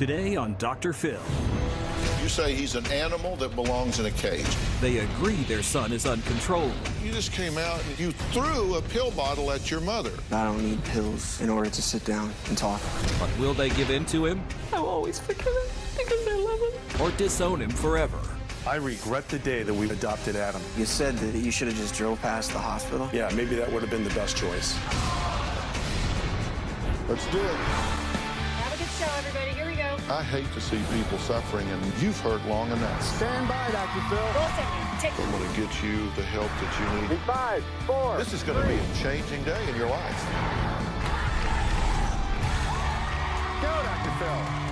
Today on Dr. Phill. You say he's an animal that belongs in a cage. They agree their son is uncontrollable. You just came out and you threw a pill bottle at your mother. I don't need pills in order to sit down and talk. But will they give in to him? I'll always forgive him because I love him. Or disown him forever? I regret the day that we adopted Adam. You said that you should have just drove past the hospital. Yeah, maybe that would have been the best choice. Let's do it. Have a good show, everybody. Here we go. I hate to see people suffering, and you've heard long enough. Stand by, Dr. Phill. Roll second. Take I'm going to get you the help that you need. 5, 4. This is going to be a changing day in your life. Go, Dr. Phill.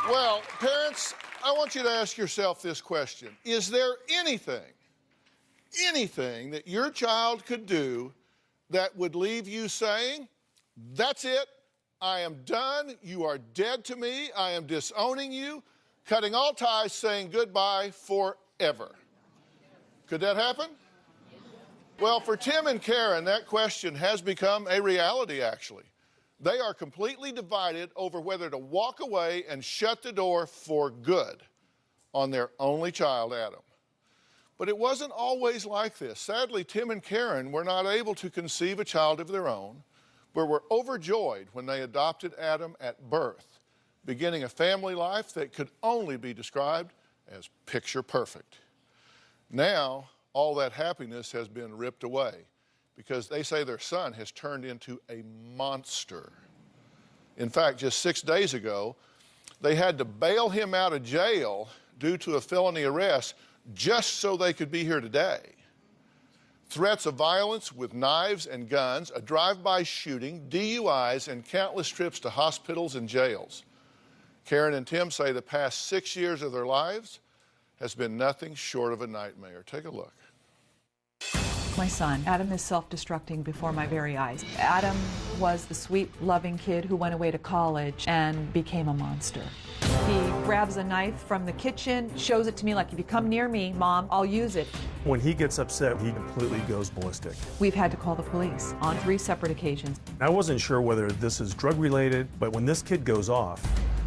Well, parents, I want you to ask yourself this question. Is there anything that your child could do that would leave you saying, that's it, I am done, you are dead to me, I am disowning you, cutting all ties, saying goodbye forever? Could that happen? Well, for Tim and Karen, that question has become a reality, actually. They are completely divided over whether to walk away and shut the door for good on their only child, Adam. But it wasn't always like this. Sadly, Tim and Karen were not able to conceive a child of their own, but were overjoyed when they adopted Adam at birth, beginning a family life that could only be described as picture perfect. Now, all that happiness has been ripped away, because they say their son has turned into a monster. In fact, just 6 days ago, they had to bail him out of jail due to a felony arrest just so they could be here today. Threats of violence with knives and guns, a drive-by shooting, DUIs, and countless trips to hospitals and jails. Karen and Tim say the past 6 years of their lives has been nothing short of a nightmare. Take a look. My son, Adam, is self-destructing before my very eyes. Adam was the sweet, loving kid who went away to college and became a monster. He grabs a knife from the kitchen, shows it to me like, if you come near me, Mom, I'll use it. When he gets upset, he completely goes ballistic. We've had to call the police on 3 separate occasions. I wasn't sure whether this is drug-related, but when this kid goes off,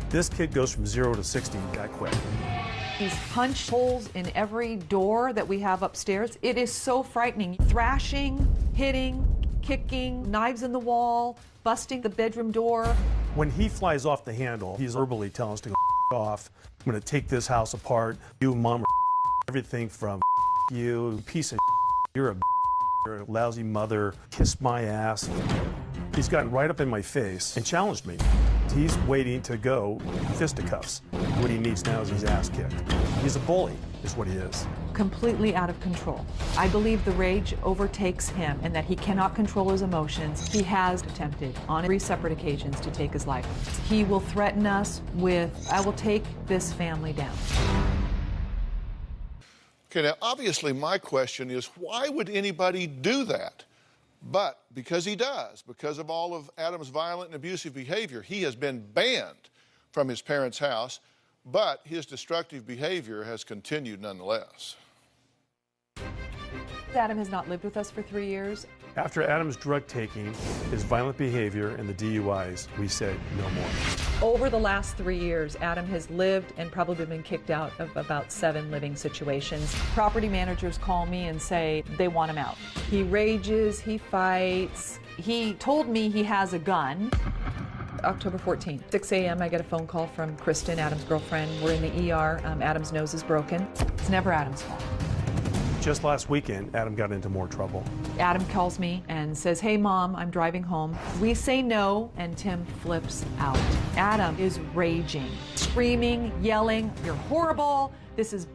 this kid goes from 0 to 60 that quick. He's punched holes in every door that we have upstairs. It is so frightening. Thrashing, hitting, kicking, knives in the wall, busting the bedroom door. When he flies off the handle, he's verbally telling us to go off. I'm going to take this house apart. You, Mom, everything from you, piece of you're a lousy mother, kiss my ass. He's gotten right up in my face and challenged me. He's waiting to go fisticuffs. What he needs now is his ass kicked. He's a bully, is what he is. Completely out of control. I believe the rage overtakes him and that he cannot control his emotions. He has attempted on 3 separate occasions to take his life. He will threaten us with, I will take this family down. Okay, now obviously my question is, why would anybody do that? But because he does, because of all of Adam's violent and abusive behavior, he has been banned from his parents' house, but his destructive behavior has continued nonetheless. Adam has not lived with us for 3 years. After Adam's drug taking, his violent behavior, and the DUIs, we said no more. Over the last 3 years, Adam has lived and probably been kicked out of about 7 living situations. Property managers call me and say they want him out. He rages, he fights. He told me he has a gun. October 14th, 6 a.m. I get a phone call from Kristen, Adam's girlfriend. We're in the ER. Adam's nose is broken. It's never Adam's fault. Just last weekend, Adam got into more trouble. Adam calls me and says, hey Mom, I'm driving home. We say no, and Tim flips out. Adam is raging, screaming, yelling, you're horrible, this is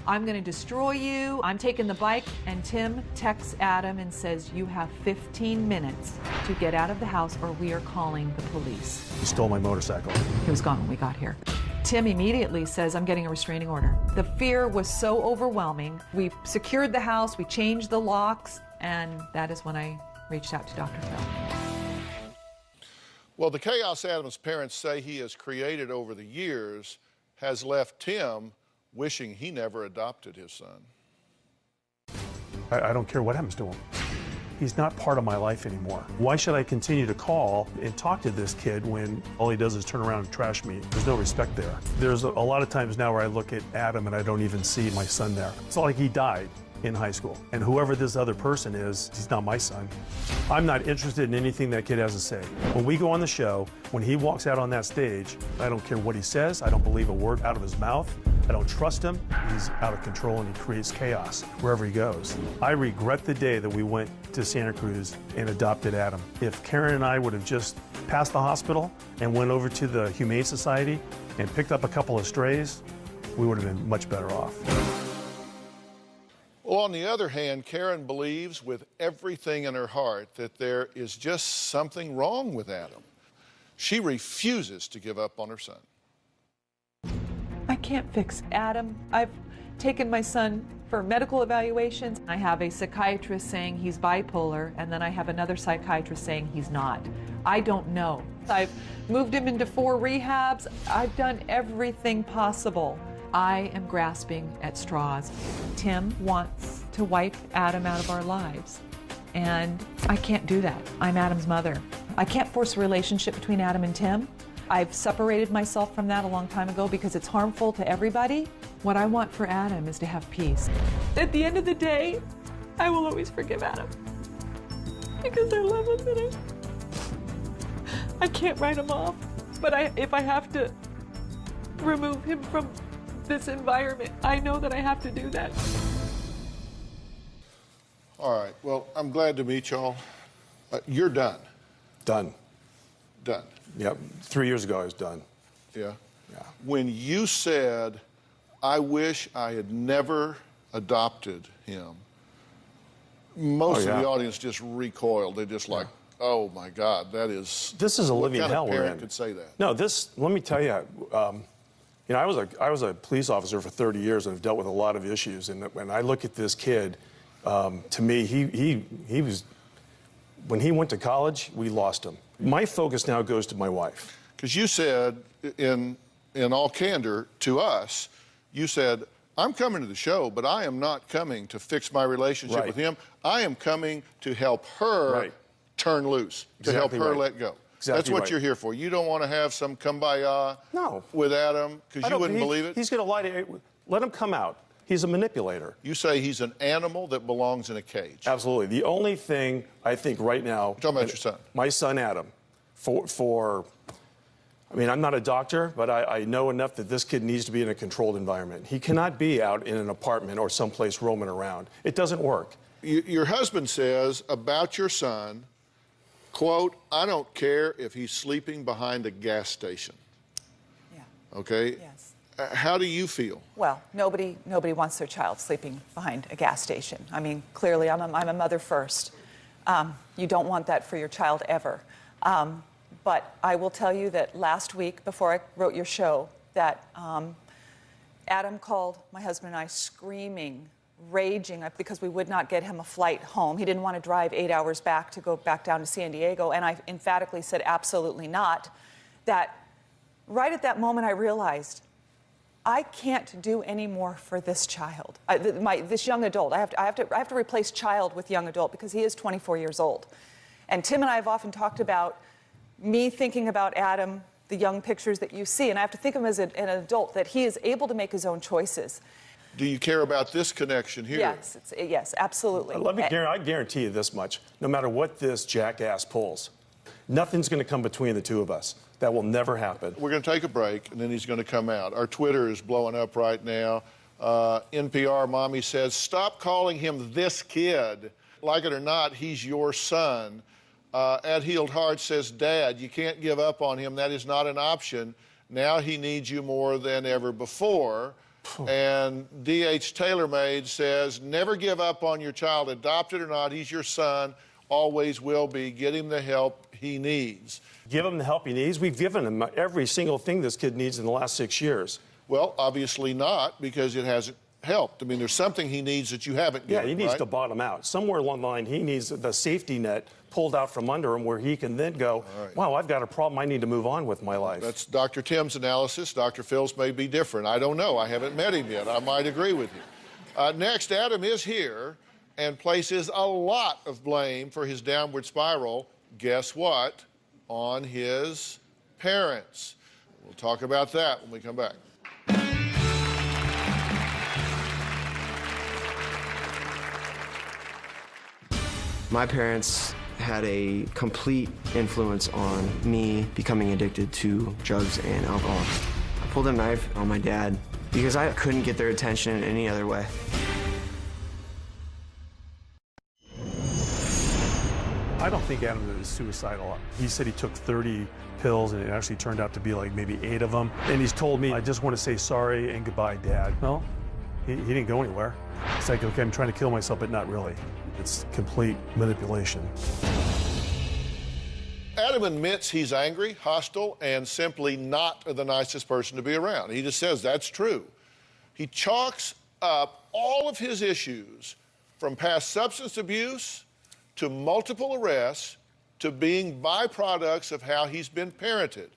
I'm gonna destroy you, I'm taking the bike. And Tim texts Adam and says, you have 15 minutes to get out of the house or we are calling the police. He stole my motorcycle. He was gone when we got here. Tim immediately says, I'm getting a restraining order. The fear was so overwhelming. We secured the house, we changed the locks, and that is when I reached out to Dr. Phill. Well, the chaos Adam's parents say he has created over the years has left Tim wishing he never adopted his son. I don't care what happens to him. He's not part of my life anymore. Why should I continue to call and talk to this kid when all he does is turn around and trash me? There's no respect there. There's a lot of times now where I look at Adam and I don't even see my son there. It's not like he died in high school. And whoever this other person is, he's not my son. I'm not interested in anything that kid has to say. When we go on the show, when he walks out on that stage, I don't care what he says. I don't believe a word out of his mouth. I don't trust him. He's out of control and he creates chaos wherever he goes. I regret the day that we went to Santa Cruz and adopted Adam. If Karen and I would have just passed the hospital and went over to the Humane Society and picked up a couple of strays, we would have been much better off. Well, on the other hand, Karen believes with everything in her heart that there is just something wrong with Adam. She refuses to give up on her son. I can't fix Adam. I've taken my son for medical evaluations. I have a psychiatrist saying he's bipolar, and then I have another psychiatrist saying he's not. I don't know. I've moved him into 4 rehabs. I've done everything possible. I am grasping at straws. Tim wants to wipe Adam out of our lives, and I can't do that. I'm Adam's mother. I can't force a relationship between Adam and Tim. I've separated myself from that a long time ago because it's harmful to everybody. What I want for Adam is to have peace. At the end of the day, I will always forgive Adam because I love him and I can't write him off. But if I have to remove him from this environment, I know that I have to do that. All right, well, I'm glad to meet y'all. You're done. Done. Done. Yep. 3 years ago, I was done. Yeah? Yeah. When you said, I wish I had never adopted him, most of the audience just recoiled. They just like, oh my God, that is... This is a living hell what kind of we're parent in. could say that? No, let me tell you, you know, I was a police officer for 30 years and have dealt with a lot of issues. And when I look at this kid, to me, he was, when he went to college, we lost him. My focus now goes to my wife. Because you said, in all candor to us, you said, I'm coming to the show, but I am not coming to fix my relationship with him. I am coming to help her turn loose, to help her let go. That's what you're here for. You don't want to have some kumbaya with Adam because you wouldn't believe it? He's going to lie to you. Let him come out. He's a manipulator. You say he's an animal that belongs in a cage. Absolutely. The only thing I think right now... You're talking about your son. My son, Adam, I mean, I'm not a doctor, but I know enough that this kid needs to be in a controlled environment. He cannot be out in an apartment or someplace roaming around. It doesn't work. Your husband says about your son, quote, I don't care if he's sleeping behind a gas station. Yeah. Okay? Yes. How do you feel? Well, nobody wants their child sleeping behind a gas station. I mean, clearly, I'm a mother first. You don't want that for your child ever. But I will tell you that last week, before I wrote your show, that Adam called my husband and I screaming, raging, because we would not get him a flight home. He didn't want to drive 8 hours back to go back down to San Diego, and I emphatically said absolutely not. That right at that moment I realized I can't do any more for this child, this young adult. I have to replace child with young adult because he is 24 years old. And Tim and I have often talked about me thinking about Adam, the young pictures that you see, and I have to think of him as an adult, that he is able to make his own choices. Do you care about this connection here? Yes, yes, absolutely. I guarantee you this much. No matter what this jackass pulls, nothing's going to come between the two of us. That will never happen. We're going to take a break, and then he's going to come out. Our Twitter is blowing up right now. NPR Mommy says, stop calling him this kid. Like it or not, he's your son. At Healed Heart says, Dad, you can't give up on him. That is not an option. Now he needs you more than ever before. And D.H. TaylorMade says, never give up on your child. Adopted or not, he's your son. Always will be. Get him the help he needs. Give him the help he needs? We've given him every single thing this kid needs in the last 6 years. Well, obviously not, because it hasn't helped. I mean, there's something he needs that you haven't Yeah, yet, he needs right? to bottom out. Somewhere along the line, he needs the safety net pulled out from under him where he can then go, wow, I've got a problem. I need to move on with my life. That's Dr. Tim's analysis. Dr. Phil's may be different. I don't know. I haven't met him yet. I might agree with you. Next, Adam is here and places a lot of blame for his downward spiral. Guess what? On his parents. We'll talk about that when we come back. My parents had a complete influence on me becoming addicted to drugs and alcohol. I pulled a knife on my dad because I couldn't get their attention in any other way. I don't think Adam is suicidal. He said he took 30 pills and it actually turned out to be like maybe 8 of them. And he's told me, I just want to say sorry and goodbye, Dad. Well, he didn't go anywhere. It's like, okay, I'm trying to kill myself, but not really. It's complete manipulation. Adam admits he's angry, hostile, and simply not the nicest person to be around. He just says that's true. He chalks up all of his issues from past substance abuse to multiple arrests to being byproducts of how he's been parented.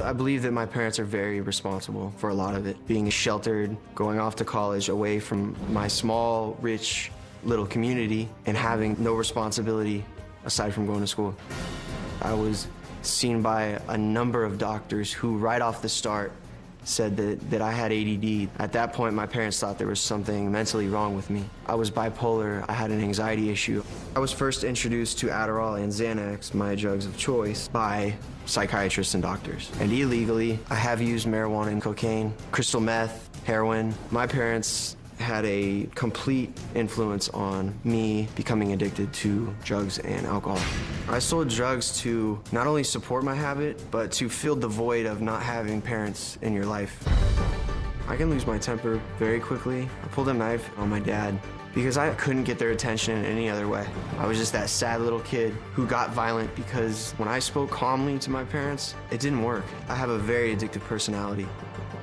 I believe that my parents are very responsible for a lot of it. Being sheltered, going off to college away from my small, rich, little community and having no responsibility aside from going to school. I was seen by a number of doctors who right off the start said that I had ADD. At that point, my parents thought there was something mentally wrong with me. I was bipolar, I had an anxiety issue. I was first introduced to Adderall and Xanax, my drugs of choice, by psychiatrists and doctors. And illegally, I have used marijuana and cocaine, crystal meth, heroin. My parents had a complete influence on me becoming addicted to drugs and alcohol. I sold drugs to not only support my habit, but to fill the void of not having parents in your life. I can lose my temper very quickly. I pulled a knife on my dad because I couldn't get their attention in any other way. I was just that sad little kid who got violent because when I spoke calmly to my parents, it didn't work. I have a very addictive personality.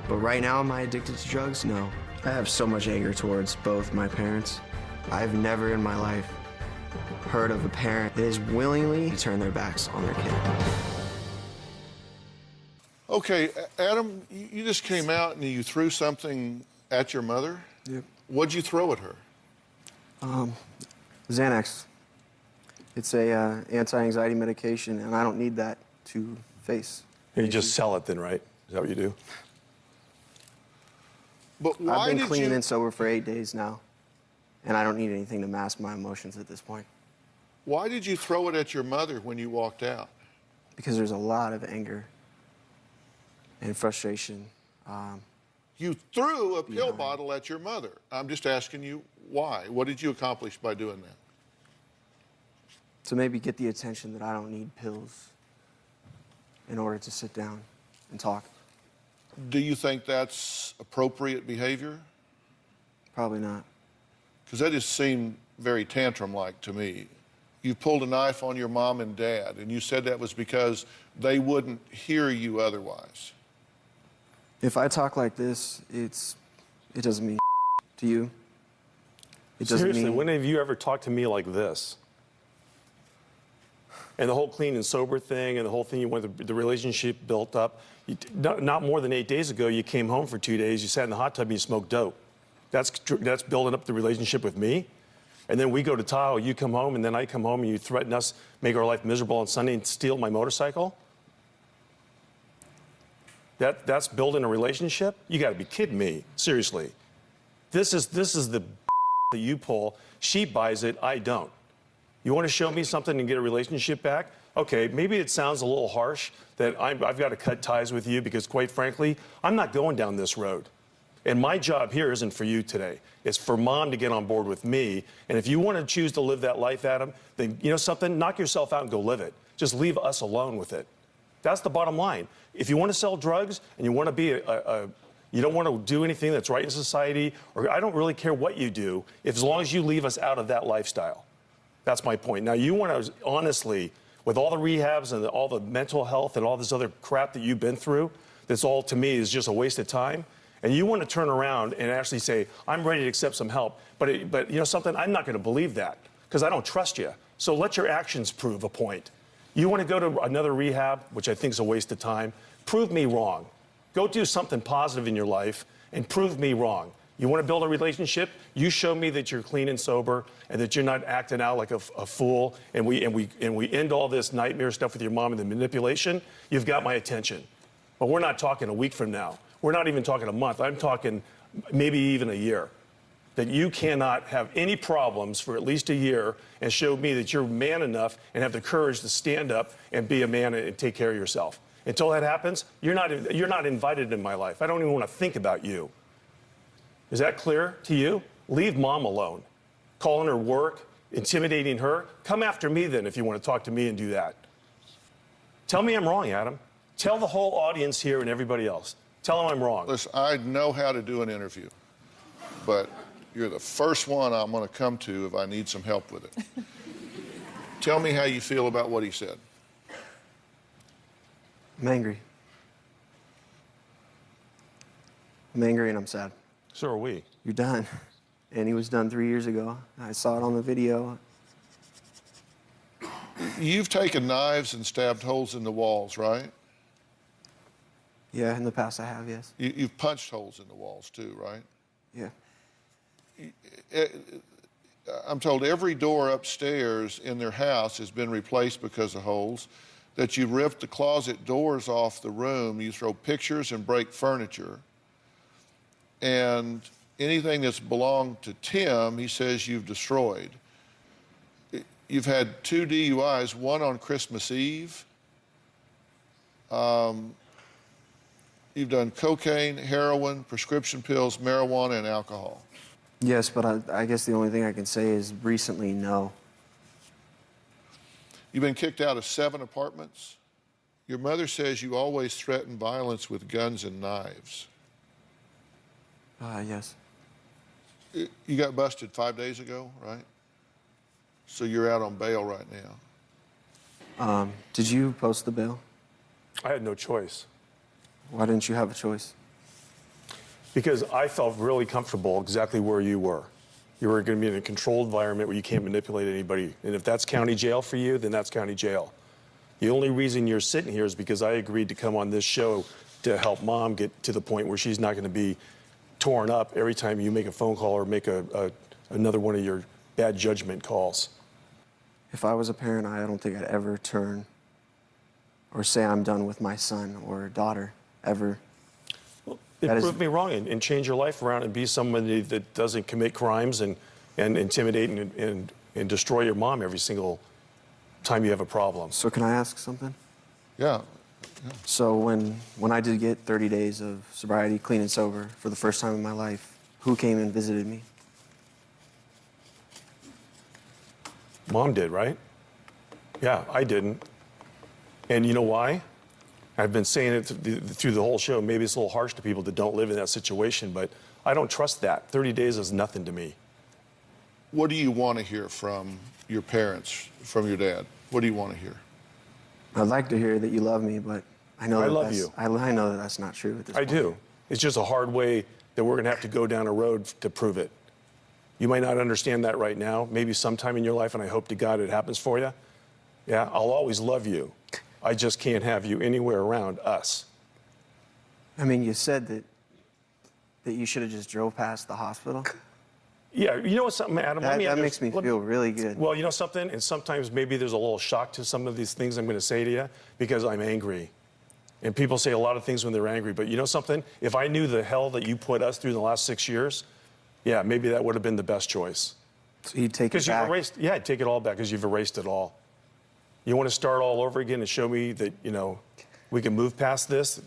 But right now, am I addicted to drugs? No. I have so much anger towards both my parents. I've never in my life heard of a parent that is willingly turn their backs on their kid. Okay, Adam, you just came out and you threw something at your mother? Yep. What'd you throw at her? Xanax. It's a anti-anxiety medication, and I don't need that to face. You just sell it then, right? Is that what you do? But why I've been did clean you... and sober for 8 days now, and I don't need anything to mask my emotions at this point. Why did you throw it at your mother when you walked out? Because there's a lot of anger and frustration. You threw a pill bottle at your mother. I'm just asking you why. What did you accomplish by doing that? To maybe get the attention that I don't need pills in order to sit down and talk. Do you think that's appropriate behavior? Probably not. Because that just seemed very tantrum-like to me. You pulled a knife on your mom and dad, and you said that was because they wouldn't hear you otherwise. If I talk like this, it doesn't mean to you. It doesn't Seriously, mean... when have you ever talked to me like this? And the whole clean and sober thing and the whole thing, you went, the relationship built up. Not more than 8 days ago, you came home for 2 days, you sat in the hot tub and you smoked dope. That's building up the relationship with me. And then we go to Tahoe, you come home, and then I come home and you threaten us, make our life miserable on Sunday and steal my motorcycle? That's building a relationship? You gotta be kidding me, seriously. This is the that you pull. She buys it, I don't. You want to show me something and get a relationship back? Okay, maybe it sounds a little harsh that I've got to cut ties with you because, quite frankly, I'm not going down this road. And my job here isn't for you today. It's for Mom to get on board with me. And if you want to choose to live that life, Adam, then you know something? Knock yourself out and go live it. Just leave us alone with it. That's the bottom line. If you want to sell drugs and you want to be you don't want to do anything that's right in society, or I don't really care what you do, as long as you leave us out of that lifestyle. That's my point. Now, you want to, honestly, with all the rehabs and all the mental health and all this other crap that you've been through, that's all, to me, is just a waste of time. and you want to turn around and actually say, I'm ready to accept some help, but you know something, I'm not going to believe that because I don't trust you. So let your actions prove a point. You want to go to another rehab, which I think is a waste of time, prove me wrong. Go do something positive in your life and prove me wrong. You want to build a relationship? You show me that you're clean and sober and that you're not acting out like a fool, and we end all this nightmare stuff with your mom and the manipulation. You've got my attention. But we're not talking a week from now. We're not even talking a month. I'm talking maybe even a year. That you cannot have any problems for at least a year and show me that you're man enough and have the courage to stand up and be a man and take care of yourself. Until that happens, you're not invited in my life. I don't even want to think about you. Is that clear to you? Leave mom alone. Calling her work, intimidating her. Come after me then if you want to talk to me and do that. Tell me I'm wrong, Adam. Tell the whole audience here and everybody else. Tell them I'm wrong. Listen, I know how to do an interview, but you're the first one I'm going to come to if I need some help with it. Tell me how you feel about what he said. I'm angry. I'm angry and I'm sad. So are we. You're done. And he was done 3 years ago. I saw it on the video. You've taken knives and stabbed holes in the walls, right? Yeah, in the past I have, yes. You've punched holes in the walls too, right? Yeah. I'm told every door upstairs in their house has been replaced because of holes, that you ripped the closet doors off the room, you throw pictures and break furniture, and anything that's belonged to Tim, he says you've destroyed. You've had 2 DUIs, one on Christmas Eve. You've done cocaine, heroin, prescription pills, marijuana, and alcohol. Yes, but I guess the only thing I can say is recently, no. You've been kicked out of 7 apartments. Your mother says you always threaten violence with guns and knives. Yes. You got busted 5 days ago, right? So you're out on bail right now. Did you post the bail? I had no choice. Why didn't you have a choice? Because I felt really comfortable exactly where you were. You were going to be in a controlled environment where you can't manipulate anybody. And if that's county jail for you, then that's county jail. The only reason you're sitting here is because I agreed to come on this show to help mom get to the point where she's not going to be torn up every time you make a phone call or make another one of your bad judgment calls. If I was a parent, I don't think I'd ever turn or say I'm done with my son or daughter, ever. Well, it proved me wrong and change your life around and be somebody that doesn't commit crimes and intimidate and destroy your mom every single time you have a problem. So can I ask something? Yeah. So when I did get 30 days of sobriety, clean and sober, for the first time in my life, who came and visited me? Mom did, right? Yeah, I didn't. And you know why? I've been saying it through the whole show. Maybe it's a little harsh to people that don't live in that situation, but I don't trust that. 30 days is nothing to me. What do you want to hear from your parents, from your dad? What do you want to hear? I'd like to hear that you love me, but I know I that love you. I know that that's not true at this I point. do. It's just a hard way that we're going to have to go down a road to prove it. You might not understand that right now. Maybe sometime in your life, and I hope to God it happens for you. Yeah, I'll always love you. I just can't have you anywhere around us. I mean, you said that you should have just drove past the hospital. Yeah, you know what, something, Adam? That makes me feel really good. Well, you know something? And sometimes maybe there's a little shock to some of these things I'm going to say to you because I'm angry. And people say a lot of things when they're angry. But you know something? If I knew the hell that you put us through the last 6 years, yeah, maybe that would have been the best choice. So you'd take it Because you've back? erased, yeah, I'd take it all back because you've erased it all. You want to start all over again and show me that, you know, we can move past this?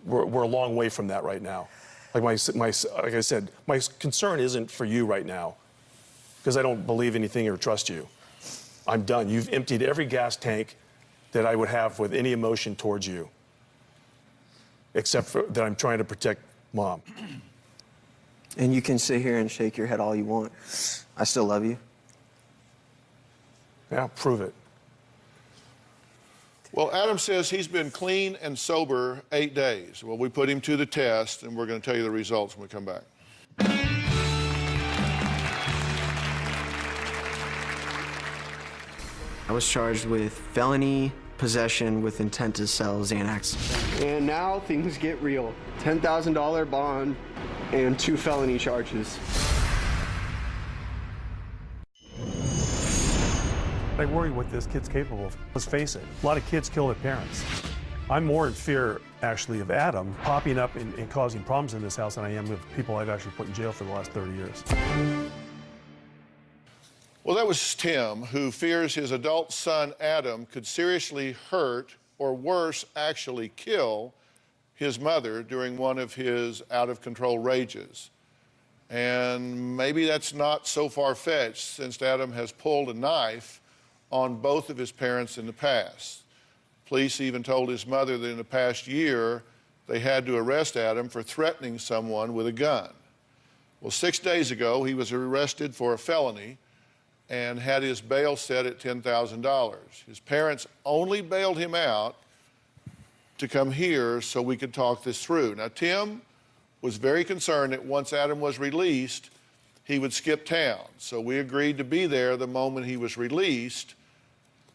We're a long way from that right now. Like like I said, my concern isn't for you right now because I don't believe anything or trust you. I'm done. You've emptied every gas tank that I would have with any emotion towards you, except for that I'm trying to protect Mom. And you can sit here and shake your head all you want. I still love you. Yeah, prove it. Well, Adam says he's been clean and sober 8 days. Well, we put him to the test, and we're going to tell you the results when we come back. I was charged with felony possession with intent to sell Xanax. And now things get real. $10,000 bond and 2 felony charges. I worry what this kid's capable of. Let's face it, a lot of kids kill their parents. I'm more in fear, actually, of Adam popping up and causing problems in this house than I am of people I've actually put in jail for the last 30 years. Well, that was Tim, who fears his adult son, Adam, could seriously hurt or worse, actually kill his mother during one of his out-of-control rages. And maybe that's not so far-fetched, since Adam has pulled a knife on both of his parents in the past. Police even told his mother that in the past year, they had to arrest Adam for threatening someone with a gun. Well, 6 days ago, he was arrested for a felony and had his bail set at $10,000. His parents only bailed him out to come here so we could talk this through. Now, Tim was very concerned that once Adam was released, he would skip town. So we agreed to be there the moment he was released.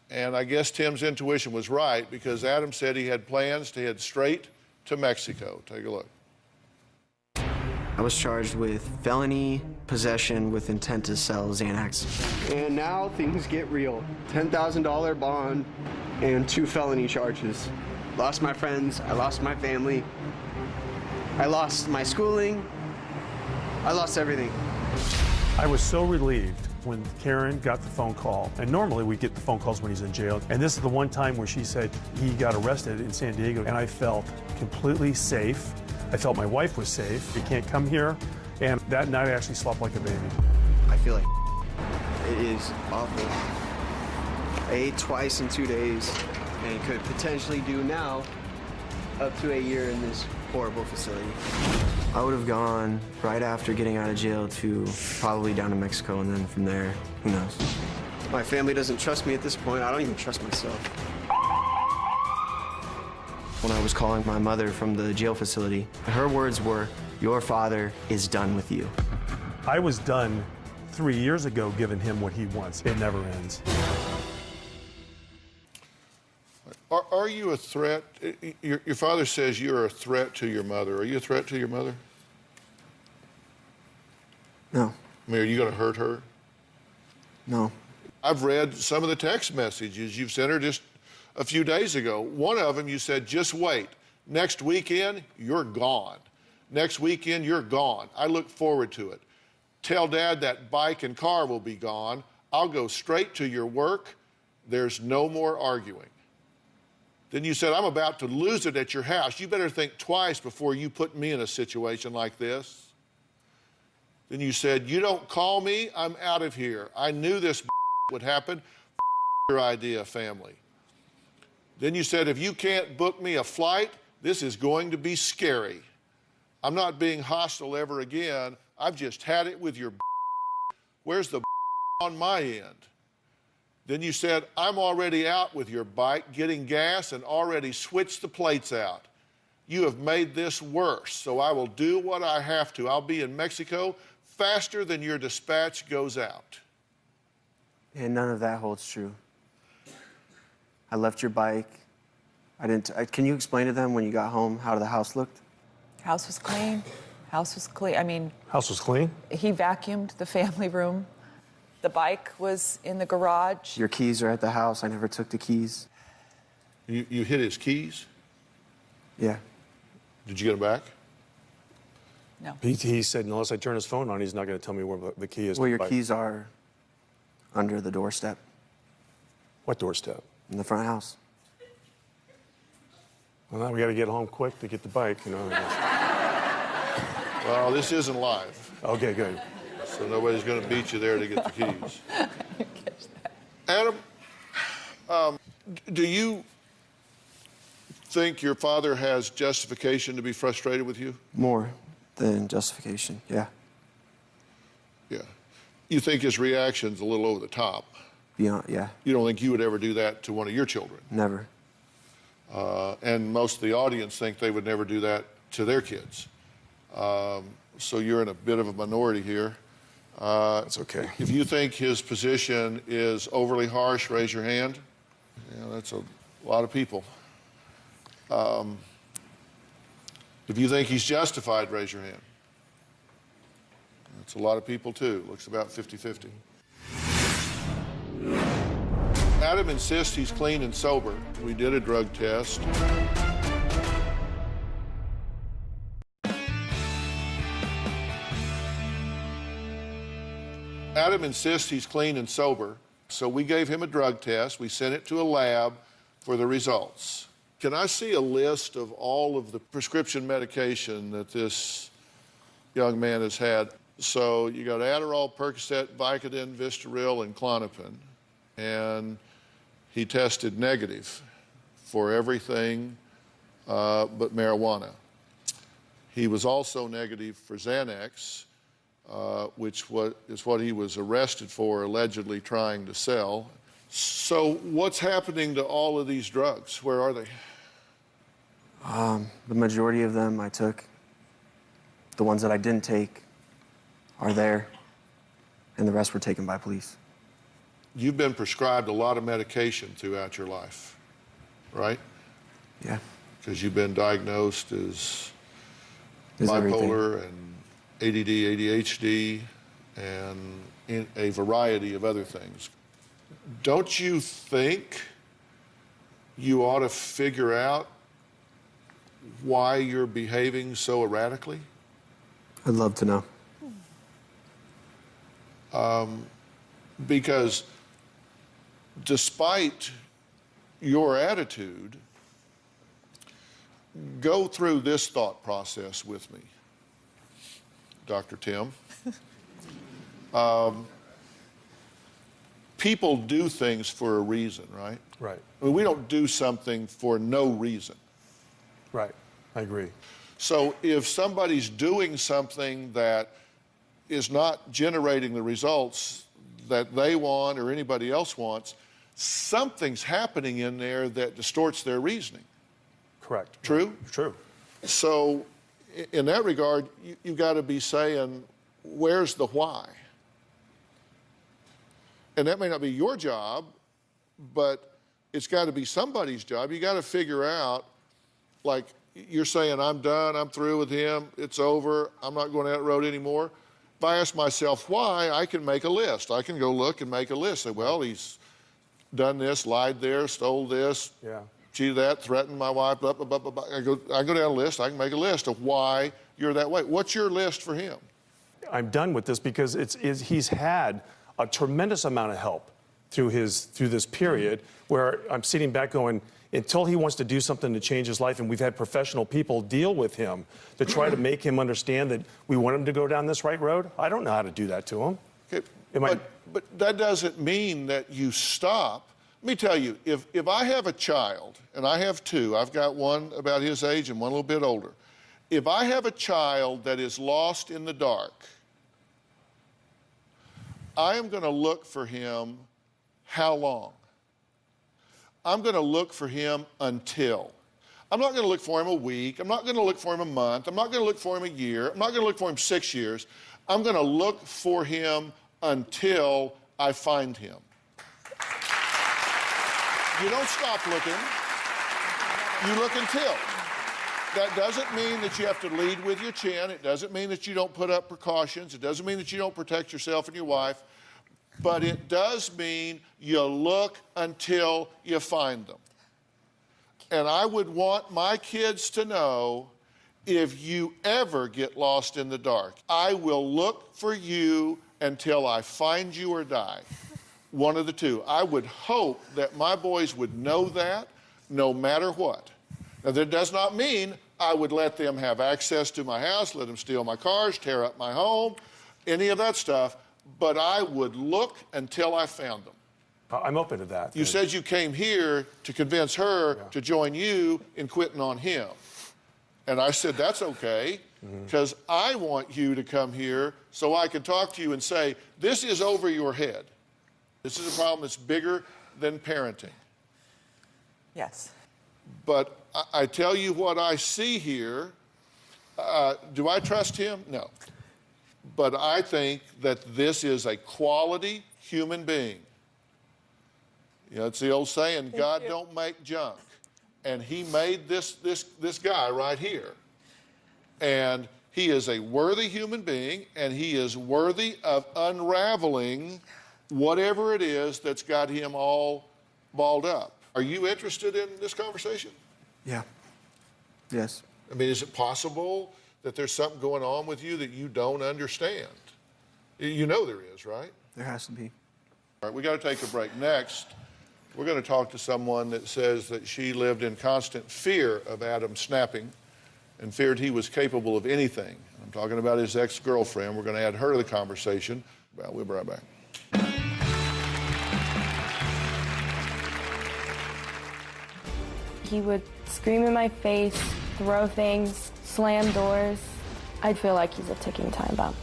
And I guess Tim's intuition was right, because Adam said he had plans to head straight to Mexico. Take a look. I was charged with felony possession with intent to sell Xanax. And now things get real. $10,000 bond and 2 felony charges. Lost my friends, I lost my family, I lost my schooling, I lost everything. I was so relieved when Karen got the phone call, and normally we get the phone calls when he's in jail, and this is the one time where she said he got arrested in San Diego, and I felt completely safe. I felt my wife was safe. He can't come here, and that night I actually slept like a baby. I feel like it is awful. I ate twice in 2 days, and could potentially do now up to a year in this horrible facility. I would have gone right after getting out of jail to probably down to Mexico, and then from there, who knows. My family doesn't trust me at this point. I don't even trust myself. When I was calling my mother from the jail facility, her words were, "Your father is done with you." I was done 3 years ago giving him what he wants. It never ends. Are you a threat? Your father says you're a threat to your mother. Are you a threat to your mother? No. I mean, are you going to hurt her? No. I've read some of the text messages you've sent her just a few days ago. One of them, you said, just wait. Next weekend, you're gone. Next weekend, you're gone. I look forward to it. Tell Dad that bike and car will be gone. I'll go straight to your work. There's no more arguing. Then you said, I'm about to lose it at your house. You better think twice before you put me in a situation like this. Then you said, you don't call me, I'm out of here. I knew this would happen. Your idea, family. Then you said, if you can't book me a flight, this is going to be scary. I'm not being hostile ever again. I've just had it with your Where's the on my end? Then you said, I'm already out with your bike, getting gas, and already switched the plates out. You have made this worse, so I will do what I have to. I'll be in Mexico faster than your dispatch goes out. And none of that holds true. I left your bike. Can you explain to them when you got home how the house looked? House was clean. House was clean. I mean, House was clean? he vacuumed the family room. The bike was in the garage. Your keys are at the house. I never took the keys. You hid his keys? Yeah. Did you get them back? No. He said unless I turn his phone on, he's not going to tell me where the key is. Well, your keys are under the doorstep What doorstep? in the front house. Well, now we got to get home quick to get the bike, you know. Well, this isn't live, Okay, good. so nobody's going to beat you there to get the keys. Adam, do you think your father has justification to be frustrated with you? More than justification, yeah. Yeah. You think his reaction's a little over the top? Beyond, yeah, You don't think you would ever do that to one of your children? never. And most of the audience think they would never do that to their kids. So you're in a bit of a minority here. That's okay. If you think his position is overly harsh, raise your hand. Yeah, that's a lot of people. If you think he's justified, raise your hand. That's a lot of people too. Looks about 50-50. Adam insists he's clean and sober. We did a drug test. Adam insists he's clean and sober, so we gave him a drug test. We sent it to a lab for the results. Can I see a list of all of the prescription medication that this young man has had? So you got Adderall, Percocet, Vicodin, Vistaril, and Klonopin. And he tested negative for everything but marijuana. He was also negative for Xanax, which is what he was arrested for, allegedly trying to sell. So what's happening to all of these drugs? Where are they? The majority of them I took. The ones that I didn't take are there, and the rest were taken by police. You've been prescribed a lot of medication throughout your life, right? Yeah. Because you've been diagnosed as Is bipolar and ADD, ADHD, and a variety of other things. Don't you think you ought to figure out why you're behaving so erratically? I'd love to know. Because despite your attitude, go through this thought process with me, Dr. Tim. People do things for a reason, right? Right. I mean, we don't do something for no reason. Right. I agree. So if somebody's doing something that is not generating the results that they want or anybody else wants, something's happening in there that distorts their reasoning. Correct. True? True. So in that regard, you've got to be saying, where's the why? And that may not be your job, but it's got to be somebody's job. You got to figure out, like you're saying, I'm done, I'm through with him, it's over, I'm not going down that road anymore. If I ask myself why, I can make a list. I can go look and make a list. Say, well, he's done this, lied there, stole this, cheated that, threatened my wife, blah, blah, blah, blah, blah. I go down a list. I can make a list of why you're that way. What's your list for him? I'm done with this because he's had a tremendous amount of help through this period where I'm sitting back going, until he wants to do something to change his life, and we've had professional people deal with him to try to make him understand that we want him to go down this right road. I don't know how to do that to him. Okay, but that doesn't mean that you stop. Let me tell you, if I have a child, and I have two, I've got one about his age and one a little bit older. If I have a child that is lost in the dark, I am going to look for him how long? I'm going to look for him until. I'm not going to look for him a week. I'm not going to look for him a month. I'm not going to look for him a year. I'm not going to look for him 6 years. I'm going to look for him until I find him. You don't stop looking. You look until. That doesn't mean that you have to lead with your chin. It doesn't mean that you don't put up precautions. It doesn't mean that you don't protect yourself and your wife. But it does mean you look until you find them. And I would want my kids to know, if you ever get lost in the dark, I will look for you until I find you or die. One of the two. I would hope that my boys would know that no matter what. Now, that does not mean I would let them have access to my house, let them steal my cars, tear up my home, any of that stuff. But I would look until I found them. I'm open to that. You said you came here to convince her to join you in quitting on him. And I said, that's okay, because I want you to come here so I can talk to you and say, this is over your head. This is a problem that's bigger than parenting. Yes. But I tell you what I see here. Do I trust him? No. But I think that this is a quality human being. You know, it's the old saying, God don't make junk. And he made this guy right here. And he is a worthy human being, and he is worthy of unraveling whatever it is that's got him all balled up. Are you interested in this conversation? Yeah. Yes. I mean, is it possible that there's something going on with you that you don't understand? You know there is, right? There has to be. All right, we got to take a break. Next, we're going to talk to someone that says that she lived in constant fear of Adam snapping and feared he was capable of anything. I'm talking about his ex-girlfriend. We're going to add her to the conversation. Well, we'll be right back. He would scream in my face, throw things, slam doors. I'd feel like he's a ticking time bomb.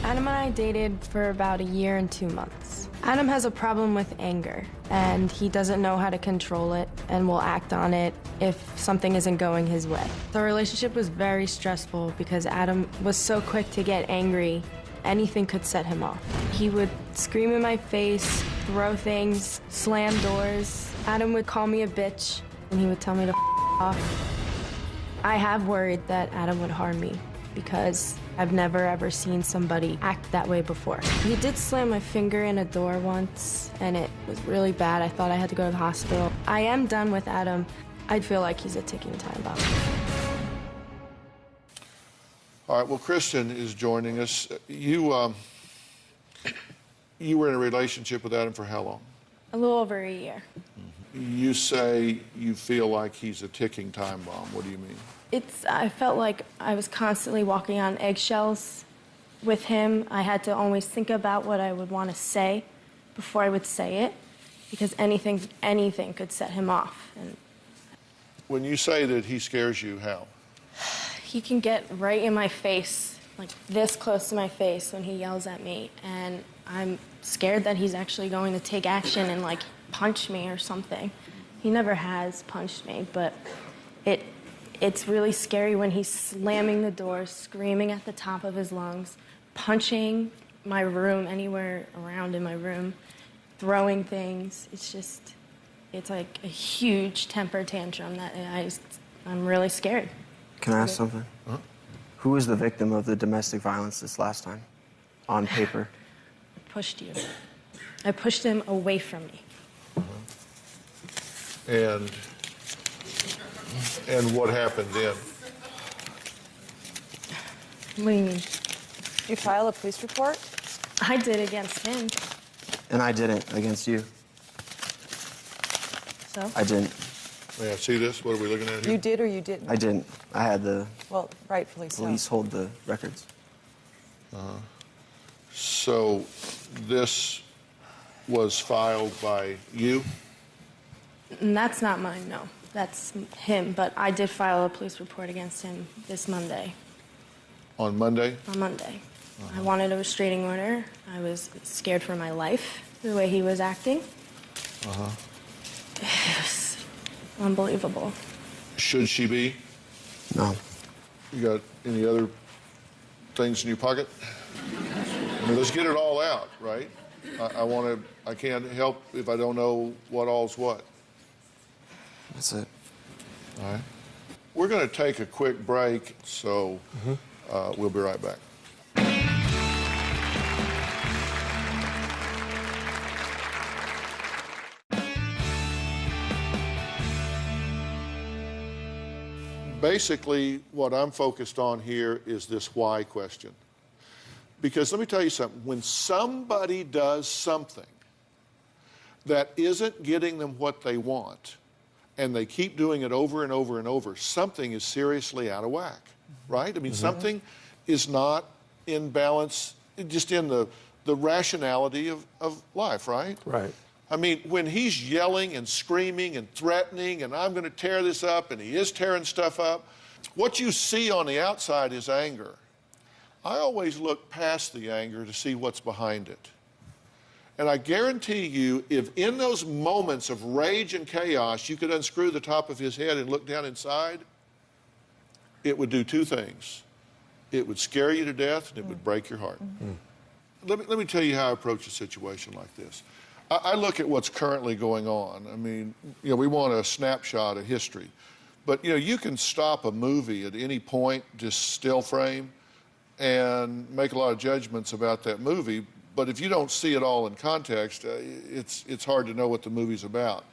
Adam and I dated for about a year and 2 months. Adam has a problem with anger, and he doesn't know how to control it and will act on it if something isn't going his way. The relationship was very stressful because Adam was so quick to get angry, anything could set him off. He would scream in my face, throw things, slam doors. Adam would call me a bitch, and he would tell me to off. I have worried that Adam would harm me because I've never ever seen somebody act that way before. He did slam my finger in a door once, and it was really bad. I thought I had to go to the hospital. I am done with Adam. I'd feel like he's a ticking time bomb. All right, well, Kristen is joining us. You were in a relationship with Adam for how long? A little over a year. You say you feel like he's a ticking time bomb. What do you mean? I felt like I was constantly walking on eggshells with him. I had to always think about what I would want to say before I would say it, because anything could set him off. And when you say that he scares you, how? he can get right in my face, like this close to my face when he yells at me, and I'm scared that he's actually going to take action and like punch me or something. He never has punched me, but it's really scary when he's slamming the door, screaming at the top of his lungs, punching my room, anywhere around in my room, throwing things. It's like a huge temper tantrum that I'm really scared. Can I ask something? Huh? Who was the victim of the domestic violence this last time? On paper. I pushed you. I pushed him away from me. And what happened then? What do you mean? You file a police report? I did against him. And I didn't against you. So? I didn't. May I see this? What are we looking at here? You did or you didn't? I didn't. I had the Well, rightfully so. police hold the records. So this was filed by you? And that's not mine, no. That's him, but I did file a police report against him this Monday. On Monday? On Monday. I wanted a restraining order. I was scared for my life, the way he was acting. It was unbelievable. Should she be? No. You got any other things in your pocket? I mean, let's get it all out, right? I can't help if I don't know what all's what. That's it. All right. We're going to take a quick break, so we'll be right back. Basically, what I'm focused on here is this why question. Because let me tell you something. When somebody does something that isn't getting them what they want, and they keep doing it over and over and over, something is seriously out of whack, right? I mean, something is not in balance, just in the rationality of life, right? Right. I mean, when he's yelling and screaming and threatening, and I'm going to tear this up, and he is tearing stuff up, what you see on the outside is anger. I always look past the anger to see what's behind it. And I guarantee you, if in those moments of rage and chaos you could unscrew the top of his head and look down inside, it would do two things. It would scare you to death, and it would break your heart. Let me tell you how I approach a situation like this. I look at what's currently going on. I mean, we want a snapshot of history. But, you can stop a movie at any point, just still frame, and make a lot of judgments about that movie. But if you don't see it all in context, it's hard to know what the movie's about.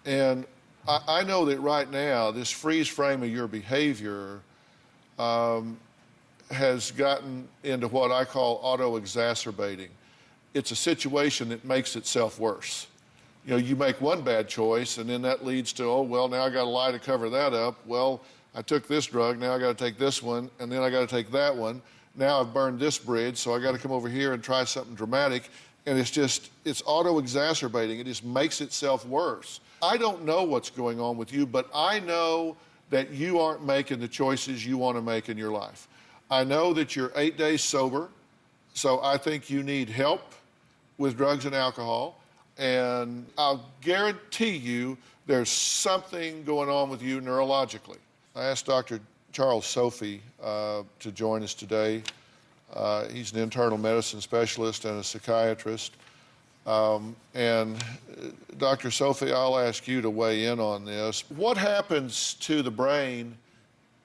And I know that right now, this freeze frame of your behavior has gotten into what I call auto-exacerbating. It's a situation that makes itself worse. You make one bad choice, and then that leads to, oh, well, now I got to lie to cover that up. Well, I took this drug, now I got to take this one, and then I got to take that one. Now I've burned this bridge, so I got to come over here and try something dramatic. And it's auto-exacerbating. It just makes itself worse. I don't know what's going on with you, but I know that you aren't making the choices you want to make in your life. I know that you're 8 days sober, so I think you need help with drugs and alcohol. And I'll guarantee you there's something going on with you neurologically. I asked Dr. Charles Sophie to join us today. He's an internal medicine specialist and a psychiatrist. And Dr. Sophie, I'll ask you to weigh in on this. What happens to the brain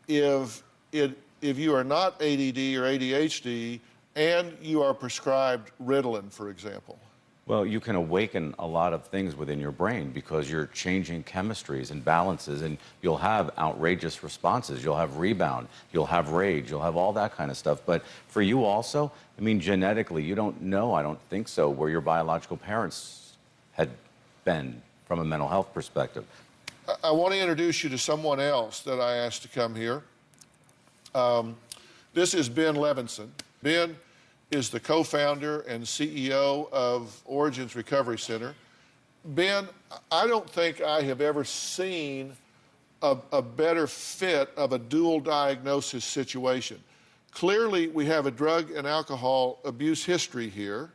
if you are not ADD or ADHD and you are prescribed Ritalin, for example? Well, you can awaken a lot of things within your brain because you're changing chemistries and balances, and you'll have outrageous responses. You'll have rebound, you'll have rage, you'll have all that kind of stuff. But for you also, I mean, genetically, you don't know, I don't think so, where your biological parents had been from a mental health perspective. I want to introduce you to someone else that I asked to come here. This is Ben Levinson. Ben is the co-founder and CEO of Origins Recovery Center. Ben, I don't think I have ever seen a better fit of a dual diagnosis situation. Clearly, we have a drug and alcohol abuse history here,